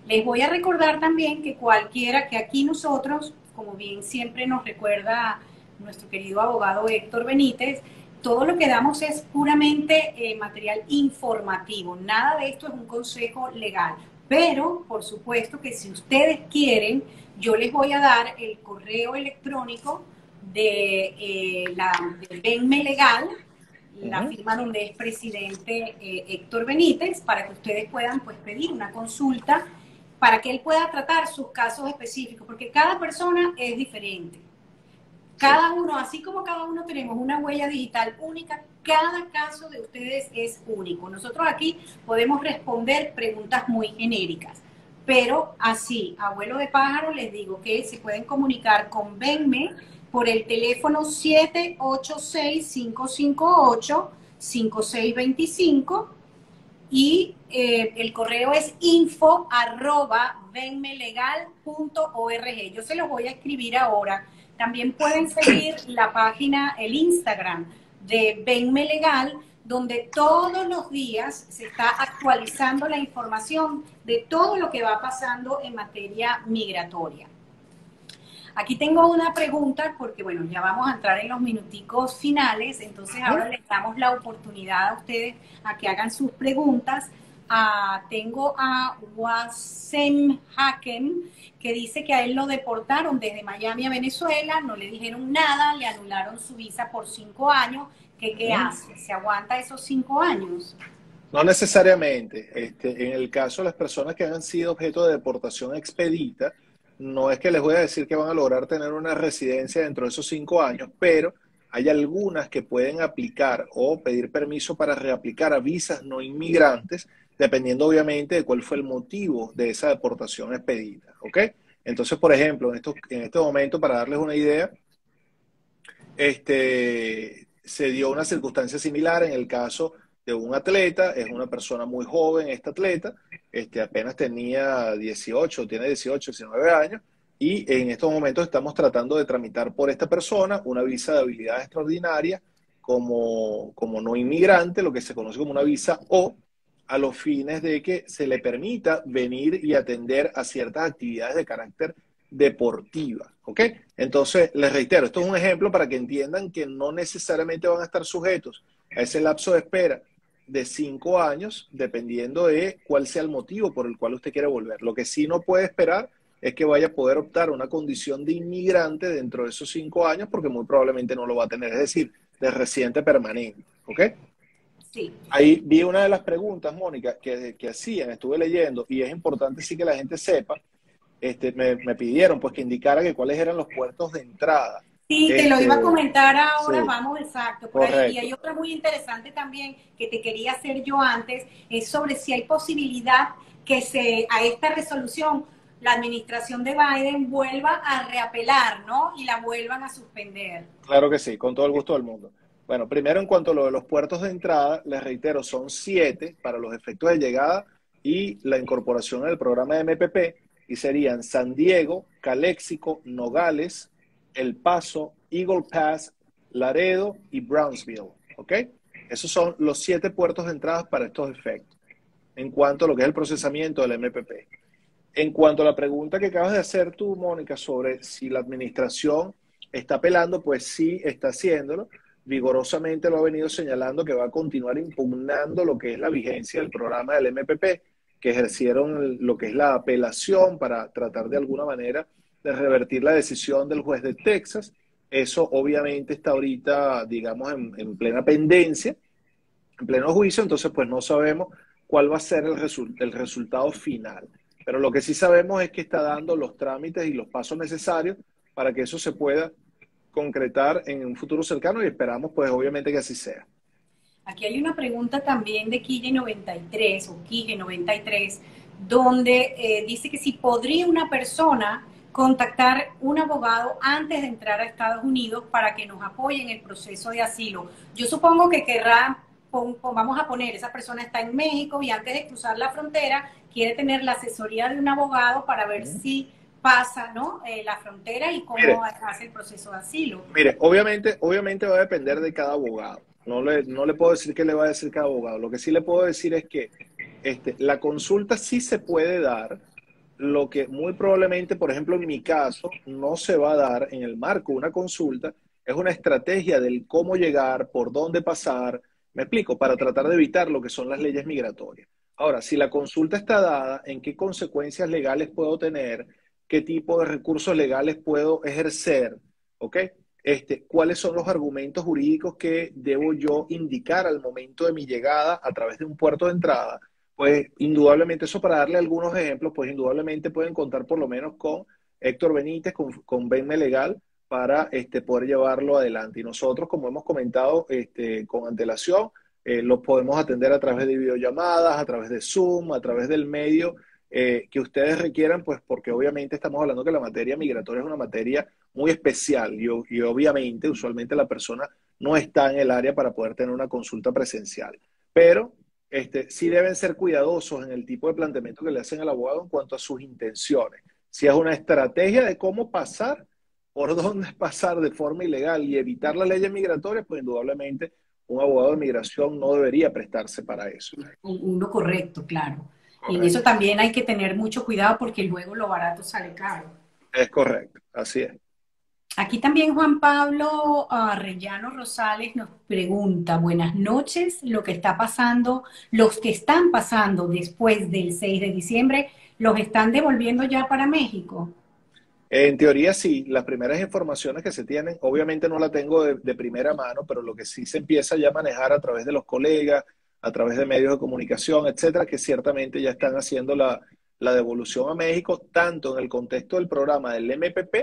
Les voy a recordar también que cualquiera que aquí nosotros, como bien siempre nos recuerda nuestro querido abogado Héctor Benítez, todo lo que damos es puramente material informativo. Nada de esto es un consejo legal. Pero, por supuesto que si ustedes quieren, yo les voy a dar el correo electrónico de Venme Legal, la firma donde es presidente Héctor Benítez, para que ustedes puedan pues, pedir una consulta para que él pueda tratar sus casos específicos, porque cada persona es diferente. Cada uno, así como cada uno tenemos una huella digital única, cada caso de ustedes es único. Nosotros aquí podemos responder preguntas muy genéricas, pero así, abuelo de pájaro, les digo que se pueden comunicar con Venme por el teléfono 786-558-5625 y el correo es info@venmelegal.org. Yo se los voy a escribir ahora. También pueden seguir la página, el Instagram de Venme Legal, donde todos los días se está actualizando la información de todo lo que va pasando en materia migratoria. Aquí tengo una pregunta, porque bueno, ya vamos a entrar en los minuticos finales, entonces ahora les damos la oportunidad a ustedes a que hagan sus preguntas. Tengo a Wasem Hakem, que dice que a él lo deportaron desde Miami a Venezuela, no le dijeron nada, le anularon su visa por 5 años. ¿Qué hace? ¿Se aguanta esos 5 años? No necesariamente. En el caso de las personas que han sido objeto de deportación expedita, no es que les voy a decir que van a lograr tener una residencia dentro de esos 5 años, pero hay algunas que pueden aplicar o pedir permiso para reaplicar a visas no inmigrantes, dependiendo obviamente de cuál fue el motivo de esa deportación expedita, ¿ok? Entonces, por ejemplo, en este momento, para darles una idea, Se dio una circunstancia similar en el caso de un atleta, es una persona muy joven, este atleta, apenas tenía 18, tiene 18, 19 años, y en estos momentos estamos tratando de tramitar por esta persona una visa de habilidad extraordinaria como no inmigrante, lo que se conoce como una visa O, a los fines de que se le permita venir y atender a ciertas actividades de carácter deportiva, ¿ok? Entonces, les reitero, esto es un ejemplo para que entiendan que no necesariamente van a estar sujetos a ese lapso de espera de 5 años, dependiendo de cuál sea el motivo por el cual usted quiere volver. Lo que sí no puede esperar es que vaya a poder optar a una condición de inmigrante dentro de esos 5 años, porque muy probablemente no lo va a tener, es decir, de residente permanente, ¿ok? Sí. Ahí vi una de las preguntas, Mónica, que hacían, estuve leyendo, y es importante sí que la gente sepa, me pidieron pues que indicara que cuáles eran los puertos de entrada. Sí, te lo iba a comentar ahora, Sí, vamos exacto, por ahí. Y hay correcto. otra muy interesante también que te quería hacer yo antes, es sobre si hay posibilidad que a esta resolución la administración de Biden vuelva a reapelar, ¿no? Y la vuelvan a suspender. Claro que sí, con todo el gusto del mundo. Bueno, primero en cuanto a lo de los puertos de entrada, les reitero, son 7 para los efectos de llegada y la incorporación en el programa de MPP, y serían San Diego, Caléxico, Nogales, El Paso, Eagle Pass, Laredo y Brownsville, ¿ok? Esos son los 7 puertos de entrada para estos efectos, en cuanto a lo que es el procesamiento del MPP. En cuanto a la pregunta que acabas de hacer tú, Mónica, sobre si la administración está apelando, pues sí está haciéndolo. Vigorosamente lo ha venido señalando que va a continuar impugnando lo que es la vigencia del programa del MPP, que ejercieron lo que es la apelación para tratar de alguna manera de revertir la decisión del juez de Texas. Eso obviamente está ahorita, digamos, en plena pendencia, en pleno juicio, entonces pues no sabemos cuál va a ser el resultado final. Pero lo que sí sabemos es que está dando los trámites y los pasos necesarios para que eso se pueda concretar en un futuro cercano, y esperamos pues obviamente que así sea. Aquí hay una pregunta también de Quille 93 o Quille 93, donde dice que si podría una persona contactar un abogado antes de entrar a Estados Unidos para que nos apoye en el proceso de asilo. Yo supongo que querrá, vamos a poner, esa persona está en México y antes de cruzar la frontera quiere tener la asesoría de un abogado para ver si pasa, ¿no? La frontera y cómo Mire, hace el proceso de asilo. mire, obviamente va a depender de cada abogado. No le puedo decir qué le va a decir cada abogado. Lo que sí le puedo decir es que la consulta sí se puede dar. Lo que muy probablemente, por ejemplo, en mi caso, no se va a dar en el marco de una consulta, es una estrategia del cómo llegar, por dónde pasar, me explico, para tratar de evitar lo que son las leyes migratorias. Ahora, si la consulta está dada, ¿en qué consecuencias legales puedo tener? ¿Qué tipo de recursos legales puedo ejercer? ¿Ok? ¿Cuáles son los argumentos jurídicos que debo yo indicar al momento de mi llegada a través de un puerto de entrada? Pues indudablemente eso, para darle algunos ejemplos, pues indudablemente pueden contar por lo menos con Héctor Benítez, con Venme Legal, para poder llevarlo adelante. Y nosotros, como hemos comentado con antelación, los podemos atender a través de videollamadas, a través de Zoom, a través del medio que ustedes requieran, pues porque obviamente estamos hablando que la materia migratoria es una materia muy especial, y obviamente, usualmente la persona no está en el área para poder tener una consulta presencial. Pero sí deben ser cuidadosos en el tipo de planteamiento que le hacen al abogado en cuanto a sus intenciones. Si es una estrategia de cómo pasar, por dónde pasar de forma ilegal y evitar las leyes migratorias, pues indudablemente un abogado de migración no debería prestarse para eso. Uno correcto, claro. Y en eso Correcto. también hay que tener mucho cuidado porque luego lo barato sale caro. Es correcto, así es. Aquí también Juan Pablo Arrellano Rosales nos pregunta, buenas noches, lo que está pasando, los que están pasando después del 6 de diciembre, ¿los están devolviendo ya para México? En teoría sí, las primeras informaciones que se tienen, obviamente no la tengo de primera mano, pero lo que sí se empieza ya a manejar a través de los colegas, a través de medios de comunicación, etcétera, que ciertamente ya están haciendo la devolución a México, tanto en el contexto del programa del MPP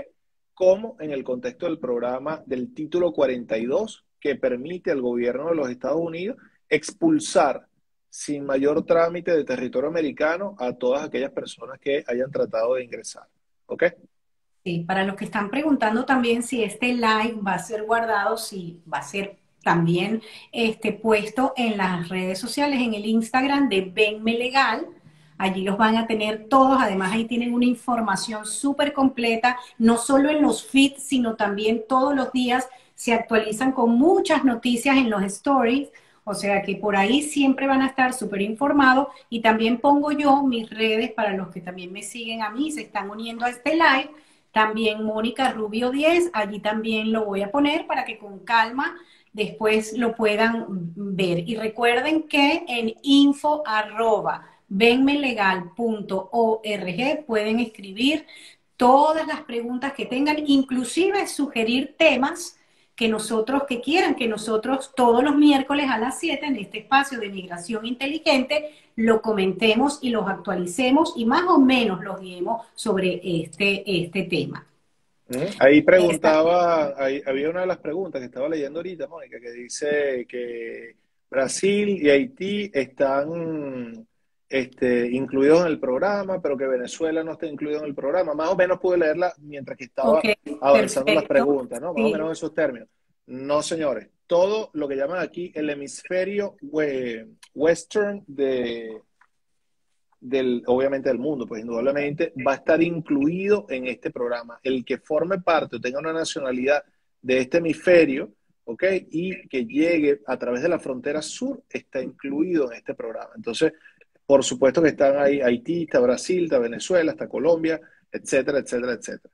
como en el contexto del programa del Título 42, que permite al gobierno de los Estados Unidos expulsar sin mayor trámite de territorio americano a todas aquellas personas que hayan tratado de ingresar. ¿Ok? Sí, para los que están preguntando también si este live va a ser guardado, si va a ser también puesto en las redes sociales, en el Instagram de Venme Legal. Allí los van a tener todos. Además, ahí tienen una información súper completa, no solo en los feeds, sino también todos los días se actualizan con muchas noticias en los stories. O sea que por ahí siempre van a estar súper informados. Y también pongo yo mis redes para los que también me siguen a mí, se están uniendo a este live también Mónica Rubio 10, allí también lo voy a poner para que con calma después lo puedan ver. Y recuerden que en info@venmelegal.org pueden escribir todas las preguntas que tengan, inclusive sugerir temas que nosotros, que quieran que nosotros todos los miércoles a las 7 en este espacio de migración inteligente lo comentemos y los actualicemos y más o menos los guiemos sobre este tema. Ahí Esta, preguntaba, ahí, había una de las preguntas que estaba leyendo ahorita, Mónica, que dice que Brasil y Haití están incluidos en el programa, pero que Venezuela no está incluido en el programa. Más o menos pude leerla mientras que ok, estaba avanzando las perfecto. preguntas, ¿no? Más o menos Sí, en esos términos. No, señores. Todo lo que llaman aquí el hemisferio western obviamente del mundo, pues indudablemente va a estar incluido en este programa. El que forme parte o tenga una nacionalidad de este hemisferio, ¿ok? Y que llegue a través de la frontera sur, está incluido en este programa. Entonces, por supuesto que están ahí Haití, está Brasil, está Venezuela, está Colombia, etcétera, etcétera, etcétera.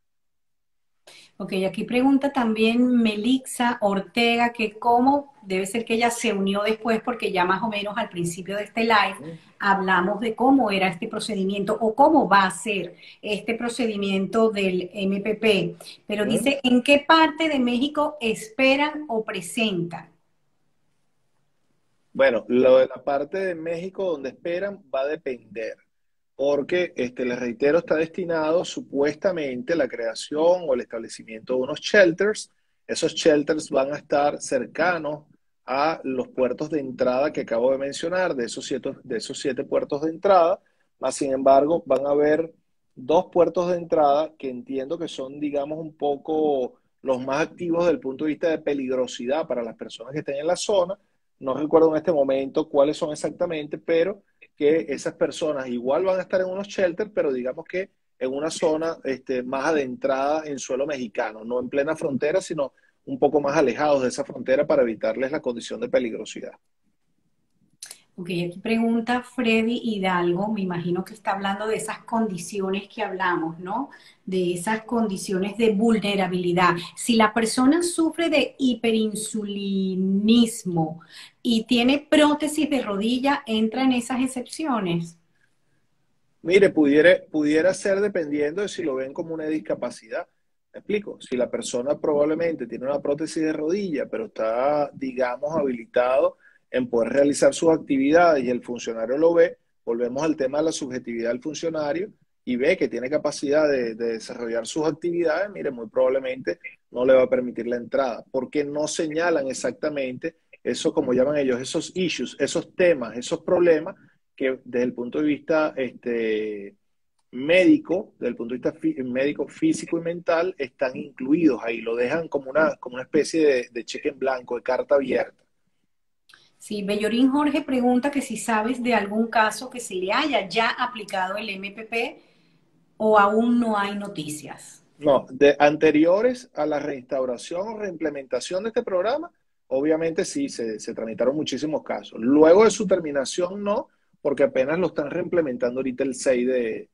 ok, aquí pregunta también Melixa Ortega que cómo, debe ser que ella se unió después porque ya más o menos al principio de este live hablamos de cómo era este procedimiento o cómo va a ser este procedimiento del MPP. Pero ¿Mm? dice, ¿en qué parte de México esperan o presentan? Bueno, lo de la parte de México donde esperan va a depender, porque les reitero, está destinado supuestamente a la creación o el establecimiento de unos shelters. Esos shelters van a estar cercanos a los puertos de entrada que acabo de mencionar, de esos siete puertos de entrada, más sin embargo van a haber dos puertos de entrada que entiendo que son, digamos, un poco los más activos desde el punto de vista de peligrosidad para las personas que estén en la zona. No recuerdo en este momento cuáles son exactamente, pero que esas personas igual van a estar en unos shelters, pero digamos que en una zona más adentrada en suelo mexicano, no en plena frontera, sino un poco más alejados de esa frontera para evitarles la condición de peligrosidad. Ok, aquí pregunta Freddy Hidalgo, me imagino que está hablando de esas condiciones que hablamos, ¿no? De esas condiciones de vulnerabilidad. Si la persona sufre de hiperinsulinismo y tiene prótesis de rodilla, ¿entra en esas excepciones? Mire, pudiera ser dependiendo de si lo ven como una discapacidad. ¿Me explico? Si la persona probablemente tiene una prótesis de rodilla, pero está, digamos, habilitado en poder realizar sus actividades y el funcionario lo ve, volvemos al tema de la subjetividad del funcionario y ve que tiene capacidad de desarrollar sus actividades, mire, muy probablemente no le va a permitir la entrada, porque no señalan exactamente eso, como llaman ellos, esos issues, esos temas, esos problemas que desde el punto de vista médico, desde el punto de vista médico, físico y mental, están incluidos ahí, lo dejan como una especie de cheque en blanco, de carta abierta. Sí, Bellorín Jorge pregunta que si sabes de algún caso que se le haya ya aplicado el MPP o aún no hay noticias. No, de anteriores a la reinstauración o reimplementación de este programa, obviamente sí, se tramitaron muchísimos casos. Luego de su terminación, no, porque apenas lo están reimplementando ahorita el 6 de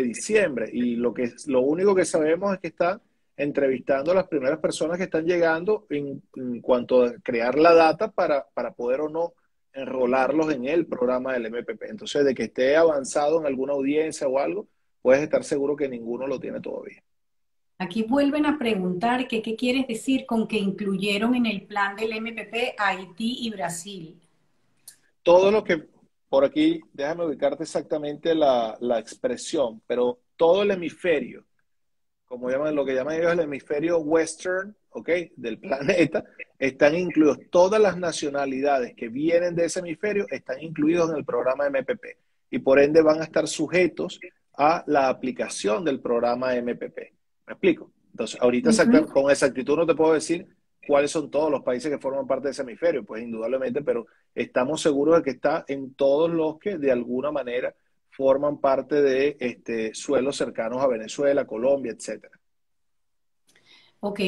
diciembre. Y lo único que sabemos es que están entrevistando a las primeras personas que están llegando en cuanto a crear la data para poder o no enrolarlos en el programa del MPP. Entonces, de que esté avanzado en alguna audiencia o algo, puedes estar seguro que ninguno lo tiene todavía. Aquí vuelven a preguntar que qué quieres decir con que incluyeron en el plan del MPP a Haití y Brasil. Todo lo que, por aquí, déjame ubicarte exactamente la expresión, pero todo el hemisferio, como llaman, lo que llaman ellos el hemisferio western, ¿ok? Del planeta, están incluidos, todas las nacionalidades que vienen de ese hemisferio están incluidos en el programa MPP y por ende van a estar sujetos a la aplicación del programa MPP. ¿Me explico? Entonces, ahorita Ujú. con exactitud no te puedo decir cuáles son todos los países que forman parte de ese hemisferio, pues indudablemente, pero estamos seguros de que está en todos los que de alguna manera forman parte de suelos cercanos a Venezuela, Colombia, etcétera. Ok,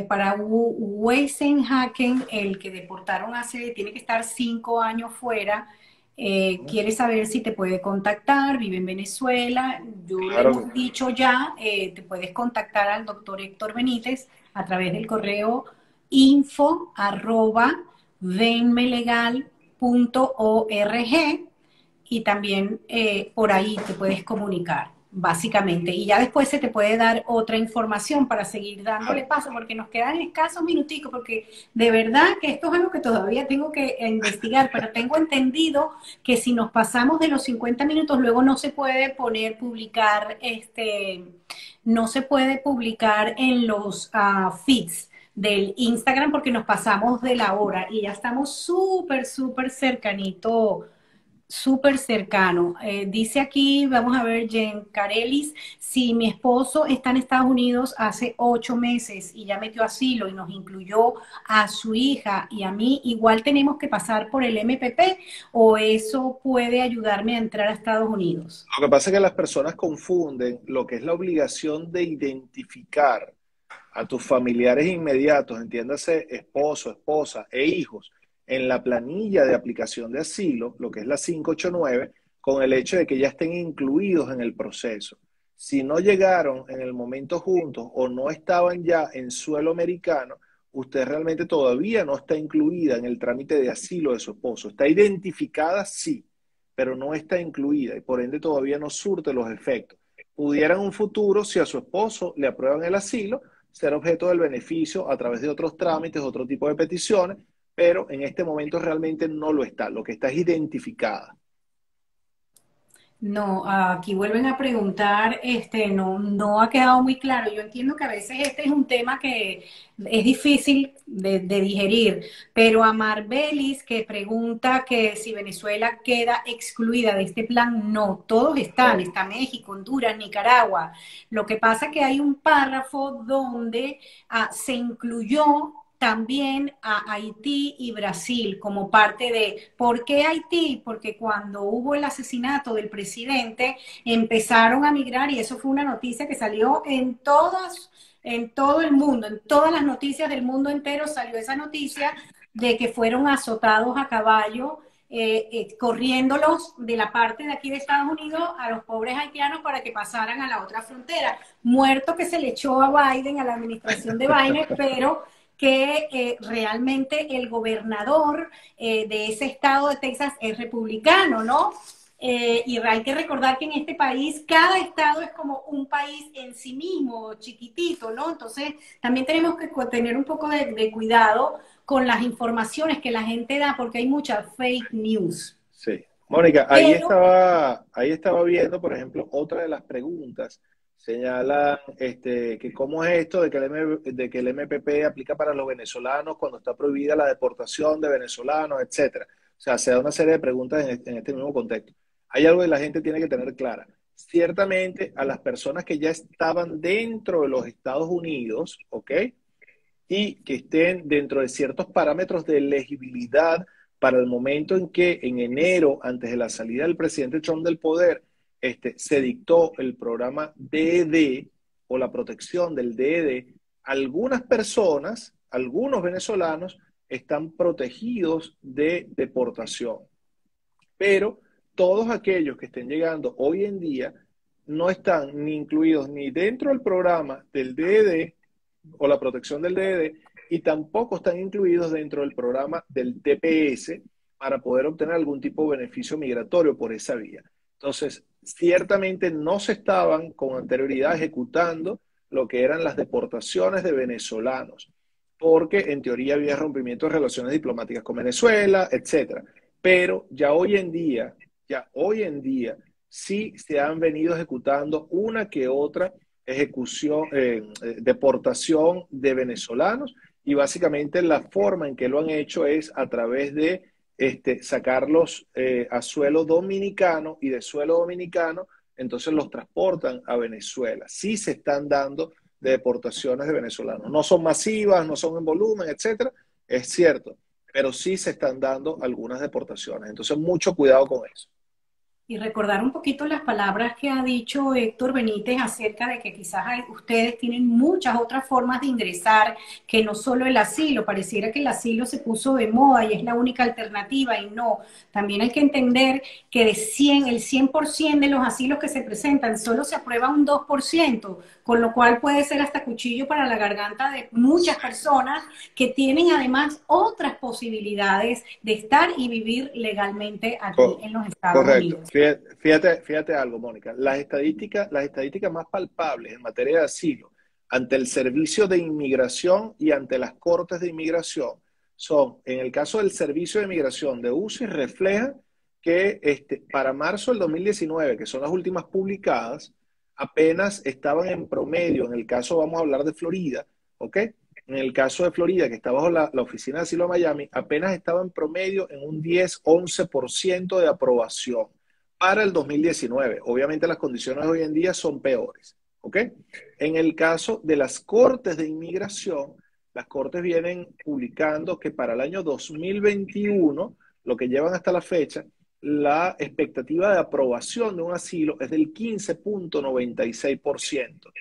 para Weisenhaken, el que deportaron tiene que estar 5 años fuera. Quiere saber si te puede contactar, vive en Venezuela. Yo le Claro hemos dicho ya, te puedes contactar al doctor Héctor Benítez a través del correo info@venmelegal.org y también por ahí te puedes comunicar, básicamente. Y ya después se te puede dar otra información para seguir dándole claro. paso, porque nos quedan escasos minuticos, porque de verdad que esto es algo que todavía tengo que investigar, pero tengo entendido que si nos pasamos de los 50 minutos, luego no se puede publicar, no se puede publicar en los feeds del Instagram porque nos pasamos de la hora y ya estamos súper, súper cercanito, súper cercano. Dice aquí, vamos a ver, Jen Carelis, si mi esposo está en Estados Unidos hace 8 meses y ya metió asilo y nos incluyó a su hija y a mí, igual tenemos que pasar por el MPP o eso puede ayudarme a entrar a Estados Unidos. Lo que pasa es que las personas confunden lo que es la obligación de identificar a tus familiares inmediatos, entiéndase esposo, esposa e hijos, en la planilla de aplicación de asilo, lo que es la 589, con el hecho de que ya estén incluidos en el proceso. Si no llegaron en el momento juntos o no estaban ya en suelo americano, usted realmente todavía no está incluida en el trámite de asilo de su esposo. Está identificada, sí, pero no está incluida y por ende todavía no surte los efectos. Pudiera en un futuro, si a su esposo le aprueban el asilo, ser objeto del beneficio a través de otros trámites, otro tipo de peticiones, pero en este momento realmente no lo está. Lo que está es identificada. No, aquí vuelven a preguntar, no, no ha quedado muy claro. Yo entiendo que a veces este es un tema que es difícil de digerir, pero a Marbelis que pregunta que si Venezuela queda excluida de este plan, no, todos están, No. está México, Honduras, Nicaragua. Lo que pasa es que hay un párrafo donde se incluyó también a Haití y Brasil como parte de, ¿por qué Haití? Porque cuando hubo el asesinato del presidente, empezaron a migrar y eso fue una noticia que salió en todo el mundo, en todas las noticias del mundo entero salió esa noticia de que fueron azotados a caballo, corriéndolos de la parte de aquí de Estados Unidos a los pobres haitianos para que pasaran a la otra frontera. Muerto que se le echó a Biden, a la administración de Biden, pero que realmente el gobernador de ese estado de Texas es republicano, ¿no? Y hay que recordar que en este país cada estado es como un país en sí mismo, chiquitito, ¿no? Entonces también tenemos que tener un poco de cuidado con las informaciones que la gente da porque hay mucha fake news. Sí. Mónica, Pero ahí estaba viendo, por ejemplo, otra de las preguntas. Señala que cómo es esto de que, de que el MPP aplica para los venezolanos cuando está prohibida la deportación de venezolanos, etcétera. O sea, se da una serie de preguntas en este mismo contexto. Hay algo que la gente tiene que tener clara. Ciertamente, a las personas que ya estaban dentro de los Estados Unidos, ¿ok? Y que estén dentro de ciertos parámetros de elegibilidad para el momento en que en enero, antes de la salida del presidente Trump del poder, se dictó el programa DED o la protección del DED, algunas personas, algunos venezolanos, están protegidos de deportación. Pero todos aquellos que estén llegando hoy en día no están ni incluidos ni dentro del programa del DED o la protección del DED y tampoco están incluidos dentro del programa del TPS para poder obtener algún tipo de beneficio migratorio por esa vía. Entonces, ciertamente no se estaban con anterioridad ejecutando lo que eran las deportaciones de venezolanos, porque en teoría había rompimiento de relaciones diplomáticas con Venezuela, etcétera. Pero ya hoy en día, sí se han venido ejecutando una que otra ejecución, deportación de venezolanos y básicamente la forma en que lo han hecho es a través de sacarlos a suelo dominicano y de suelo dominicano entonces los transportan a Venezuela. Sí se están dando deportaciones de venezolanos. No son masivas, no son en volumen, etcétera, es cierto, pero sí se están dando algunas deportaciones. Entonces, mucho cuidado con eso. Y recordar un poquito las palabras que ha dicho Héctor Benítez acerca de que quizás ustedes tienen muchas otras formas de ingresar que no solo el asilo. Pareciera que el asilo se puso de moda y es la única alternativa y no. También hay que entender que el 100% de los asilos que se presentan solo se aprueba un 2%, con lo cual puede ser hasta cuchillo para la garganta de muchas personas que tienen además otras posibilidades de estar y vivir legalmente aquí en los Estados Correcto. Unidos. Fíjate algo, Mónica. Las estadísticas más palpables en materia de asilo ante el Servicio de Inmigración y ante las Cortes de Inmigración son, en el caso del Servicio de Inmigración de UCI, reflejan que para marzo del 2019, que son las últimas publicadas, apenas estaban en promedio, en el caso, vamos a hablar de Florida, ¿ok? En el caso de Florida, que está bajo la Oficina de Asilo de Miami, apenas estaba en promedio en un 10-11% de aprobación para el 2019. Obviamente las condiciones hoy en día son peores, ¿ok? En el caso de las Cortes de Inmigración, las Cortes vienen publicando que para el año 2021, lo que llevan hasta la fecha, la expectativa de aprobación de un asilo es del 15.96%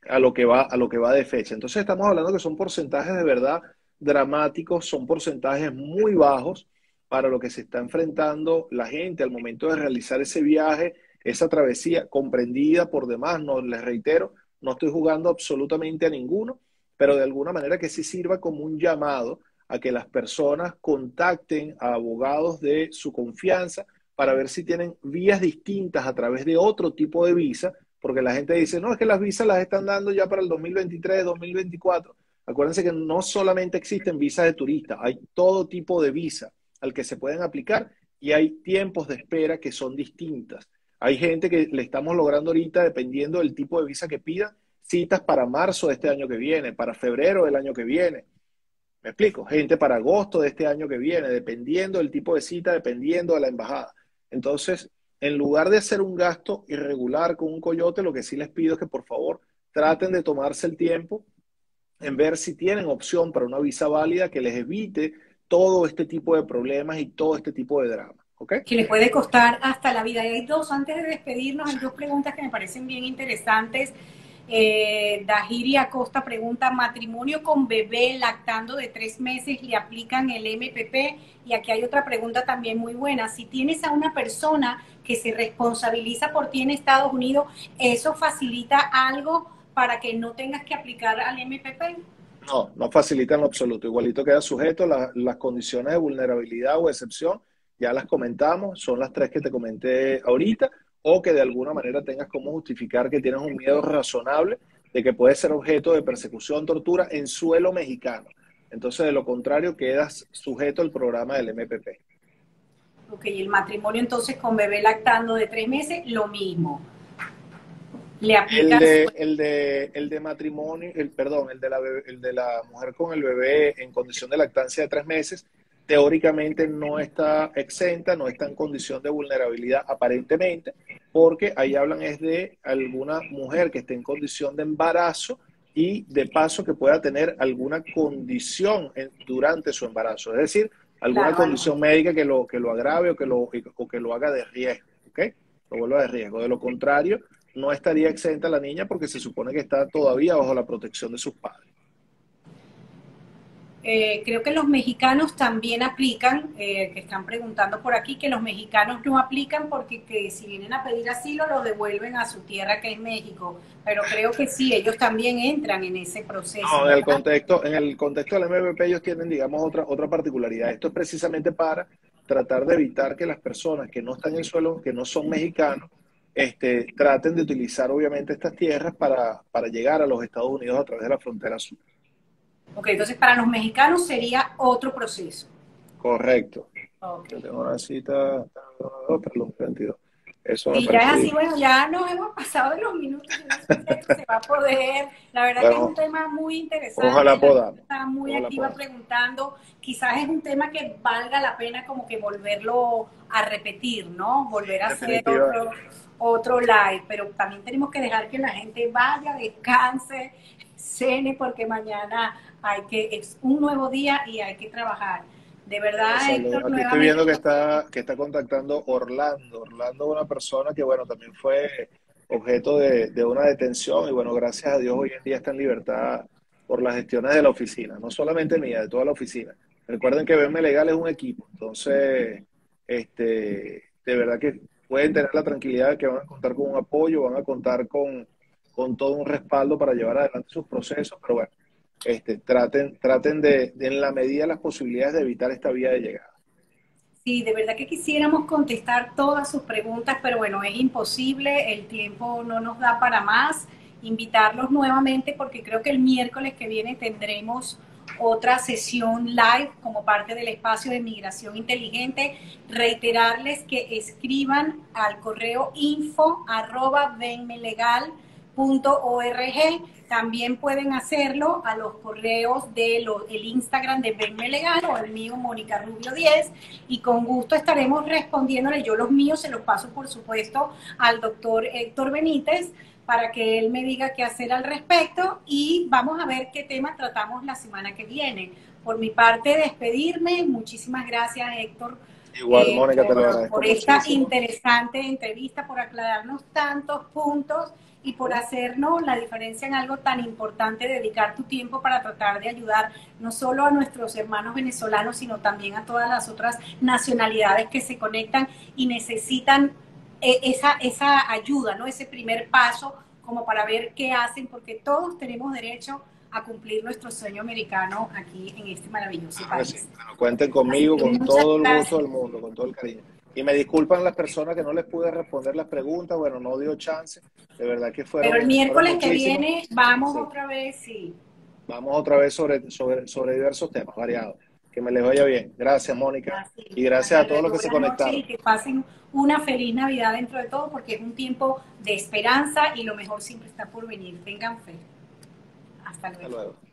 a lo que va de fecha. Entonces estamos hablando que son porcentajes de verdad dramáticos, son porcentajes muy bajos para lo que se está enfrentando la gente al momento de realizar ese viaje, esa travesía comprendida por demás. No, les reitero, no estoy jugando absolutamente a ninguno, pero de alguna manera que sí sirva como un llamado a que las personas contacten a abogados de su confianza para ver si tienen vías distintas a través de otro tipo de visa, porque la gente dice, no, es que las visas las están dando ya para el 2023, 2024. Acuérdense que no solamente existen visas de turista, hay todo tipo de visa al que se pueden aplicar y hay tiempos de espera que son distintas. Hay gente que le estamos logrando ahorita, dependiendo del tipo de visa que pida, citas para marzo de este año que viene, para febrero del año que viene. ¿Me explico? Gente para agosto de este año que viene, dependiendo del tipo de cita, dependiendo de la embajada. Entonces, en lugar de hacer un gasto irregular con un coyote, lo que sí les pido es que por favor traten de tomarse el tiempo en ver si tienen opción para una visa válida que les evite todo este tipo de problemas y todo este tipo de drama. ¿Ok? Que le puede costar hasta la vida. Y hay dos, antes de despedirnos, hay dos preguntas que me parecen bien interesantes. Dajiri Acosta pregunta, ¿matrimonio con bebé lactando de 3 meses le aplican el MPP? Y aquí hay otra pregunta también muy buena. Si tienes a una persona que se responsabiliza por ti en Estados Unidos, ¿eso facilita algo para que no tengas que aplicar al MPP? No, no facilita en lo absoluto. Igualito queda sujeto. Las condiciones de vulnerabilidad o excepción, ya las comentamos, son las tres que te comenté ahorita, o que de alguna manera tengas como justificar que tienes un miedo razonable de que puedes ser objeto de persecución, tortura en suelo mexicano. Entonces, de lo contrario, quedas sujeto al programa del MPP. Ok, el matrimonio entonces con bebé lactando de 3 meses, lo mismo. Le El aplican su... de, el de, el de matrimonio, perdón, el de la mujer con el bebé en condición de lactancia de 3 meses, teóricamente no está exenta, no está en condición de vulnerabilidad aparentemente, porque ahí hablan es de alguna mujer que esté en condición de embarazo y de paso que pueda tener alguna condición durante su embarazo, es decir, alguna Claro, algo. condición médica que lo agrave o que lo haga de riesgo, ¿ok? Lo vuelva de riesgo. De lo contrario, no estaría exenta la niña porque se supone que está todavía bajo la protección de sus padres. Creo que los mexicanos también aplican, que están preguntando por aquí, que los mexicanos no aplican porque que si vienen a pedir asilo lo devuelven a su tierra que es México, pero creo que sí, ellos también entran en ese proceso, No, ¿verdad? en el contexto del MVP ellos tienen, digamos, otra particularidad. Esto es precisamente para tratar de evitar que las personas que no están en suelo, que no son mexicanos, traten de utilizar obviamente estas tierras para llegar a los Estados Unidos a través de la frontera sur. Ok, entonces para los mexicanos sería otro proceso. Correcto. Ok. Yo tengo una cita, perdón, 22. Eso me Y ya es parece así, bien. bueno, ya nos hemos pasado de los minutos. Yo no sé si se va a poder. La verdad que es un Bueno, tema muy interesante, ojalá la gente podamos. está muy Ojalá activa podamos. preguntando, quizás es un tema que valga la pena como que volverlo a repetir, ¿no? Volver a hacer Definitivamente. otro live, pero también tenemos que dejar que la gente vaya, descanse, cene, porque mañana es un nuevo día y hay que trabajar. De verdad, Exacto. Héctor, Aquí estoy nuevamente viendo que está contactando Orlando. Orlando es una persona que, bueno, también fue objeto de una detención y, bueno, gracias a Dios hoy en día está en libertad por las gestiones de la oficina, no solamente mía, de toda la oficina. Recuerden que BM Legal es un equipo, entonces, de verdad que pueden tener la tranquilidad de que van a contar con un apoyo, van a contar con todo un respaldo para llevar adelante sus procesos, pero bueno, traten de, en la medida de las posibilidades, de evitar esta vía de llegada. sí, de verdad que quisiéramos contestar todas sus preguntas, pero bueno, es imposible, el tiempo no nos da para más. Invitarlos nuevamente porque creo que el miércoles que viene tendremos otra sesión live como parte del espacio de migración inteligente. Reiterarles que escriban al correo info@venmelegal.org. También pueden hacerlo a los correos el Instagram de Venme Legal o el mío, Mónica Rubio 10, y con gusto estaremos respondiéndole. Yo los míos se los paso, por supuesto, al doctor Héctor Benítez para que él me diga qué hacer al respecto y vamos a ver qué tema tratamos la semana que viene. Por mi parte, despedirme. Muchísimas gracias, Héctor, Igual, Mónica, te lo por agradezco esta muchísimo. interesante entrevista, por aclararnos tantos puntos y por hacernos la diferencia en algo tan importante, dedicar tu tiempo para tratar de ayudar no solo a nuestros hermanos venezolanos, sino también a todas las otras nacionalidades que se conectan y necesitan esa ayuda, ¿no? Ese primer paso como para ver qué hacen, porque todos tenemos derecho a cumplir nuestro sueño americano aquí en este maravilloso Claro que sí. país. Bueno, cuenten Así conmigo que con muchas todo el gusto gracias. del mundo, con todo el cariño. Y me disculpan las personas que no les pude responder las preguntas, bueno, no dio chance, de verdad que Pero el fueron miércoles que muchísimas. viene vamos Sí, otra vez, sí. vamos otra vez sobre diversos temas variados. Que me les vaya bien. Gracias, Mónica. Así, Y gracias hasta a todos los luego, que se buenas noches y conectaron. que pasen una feliz Navidad dentro de todo, porque es un tiempo de esperanza y lo mejor siempre está por venir. Tengan fe. Hasta Hasta luego. luego.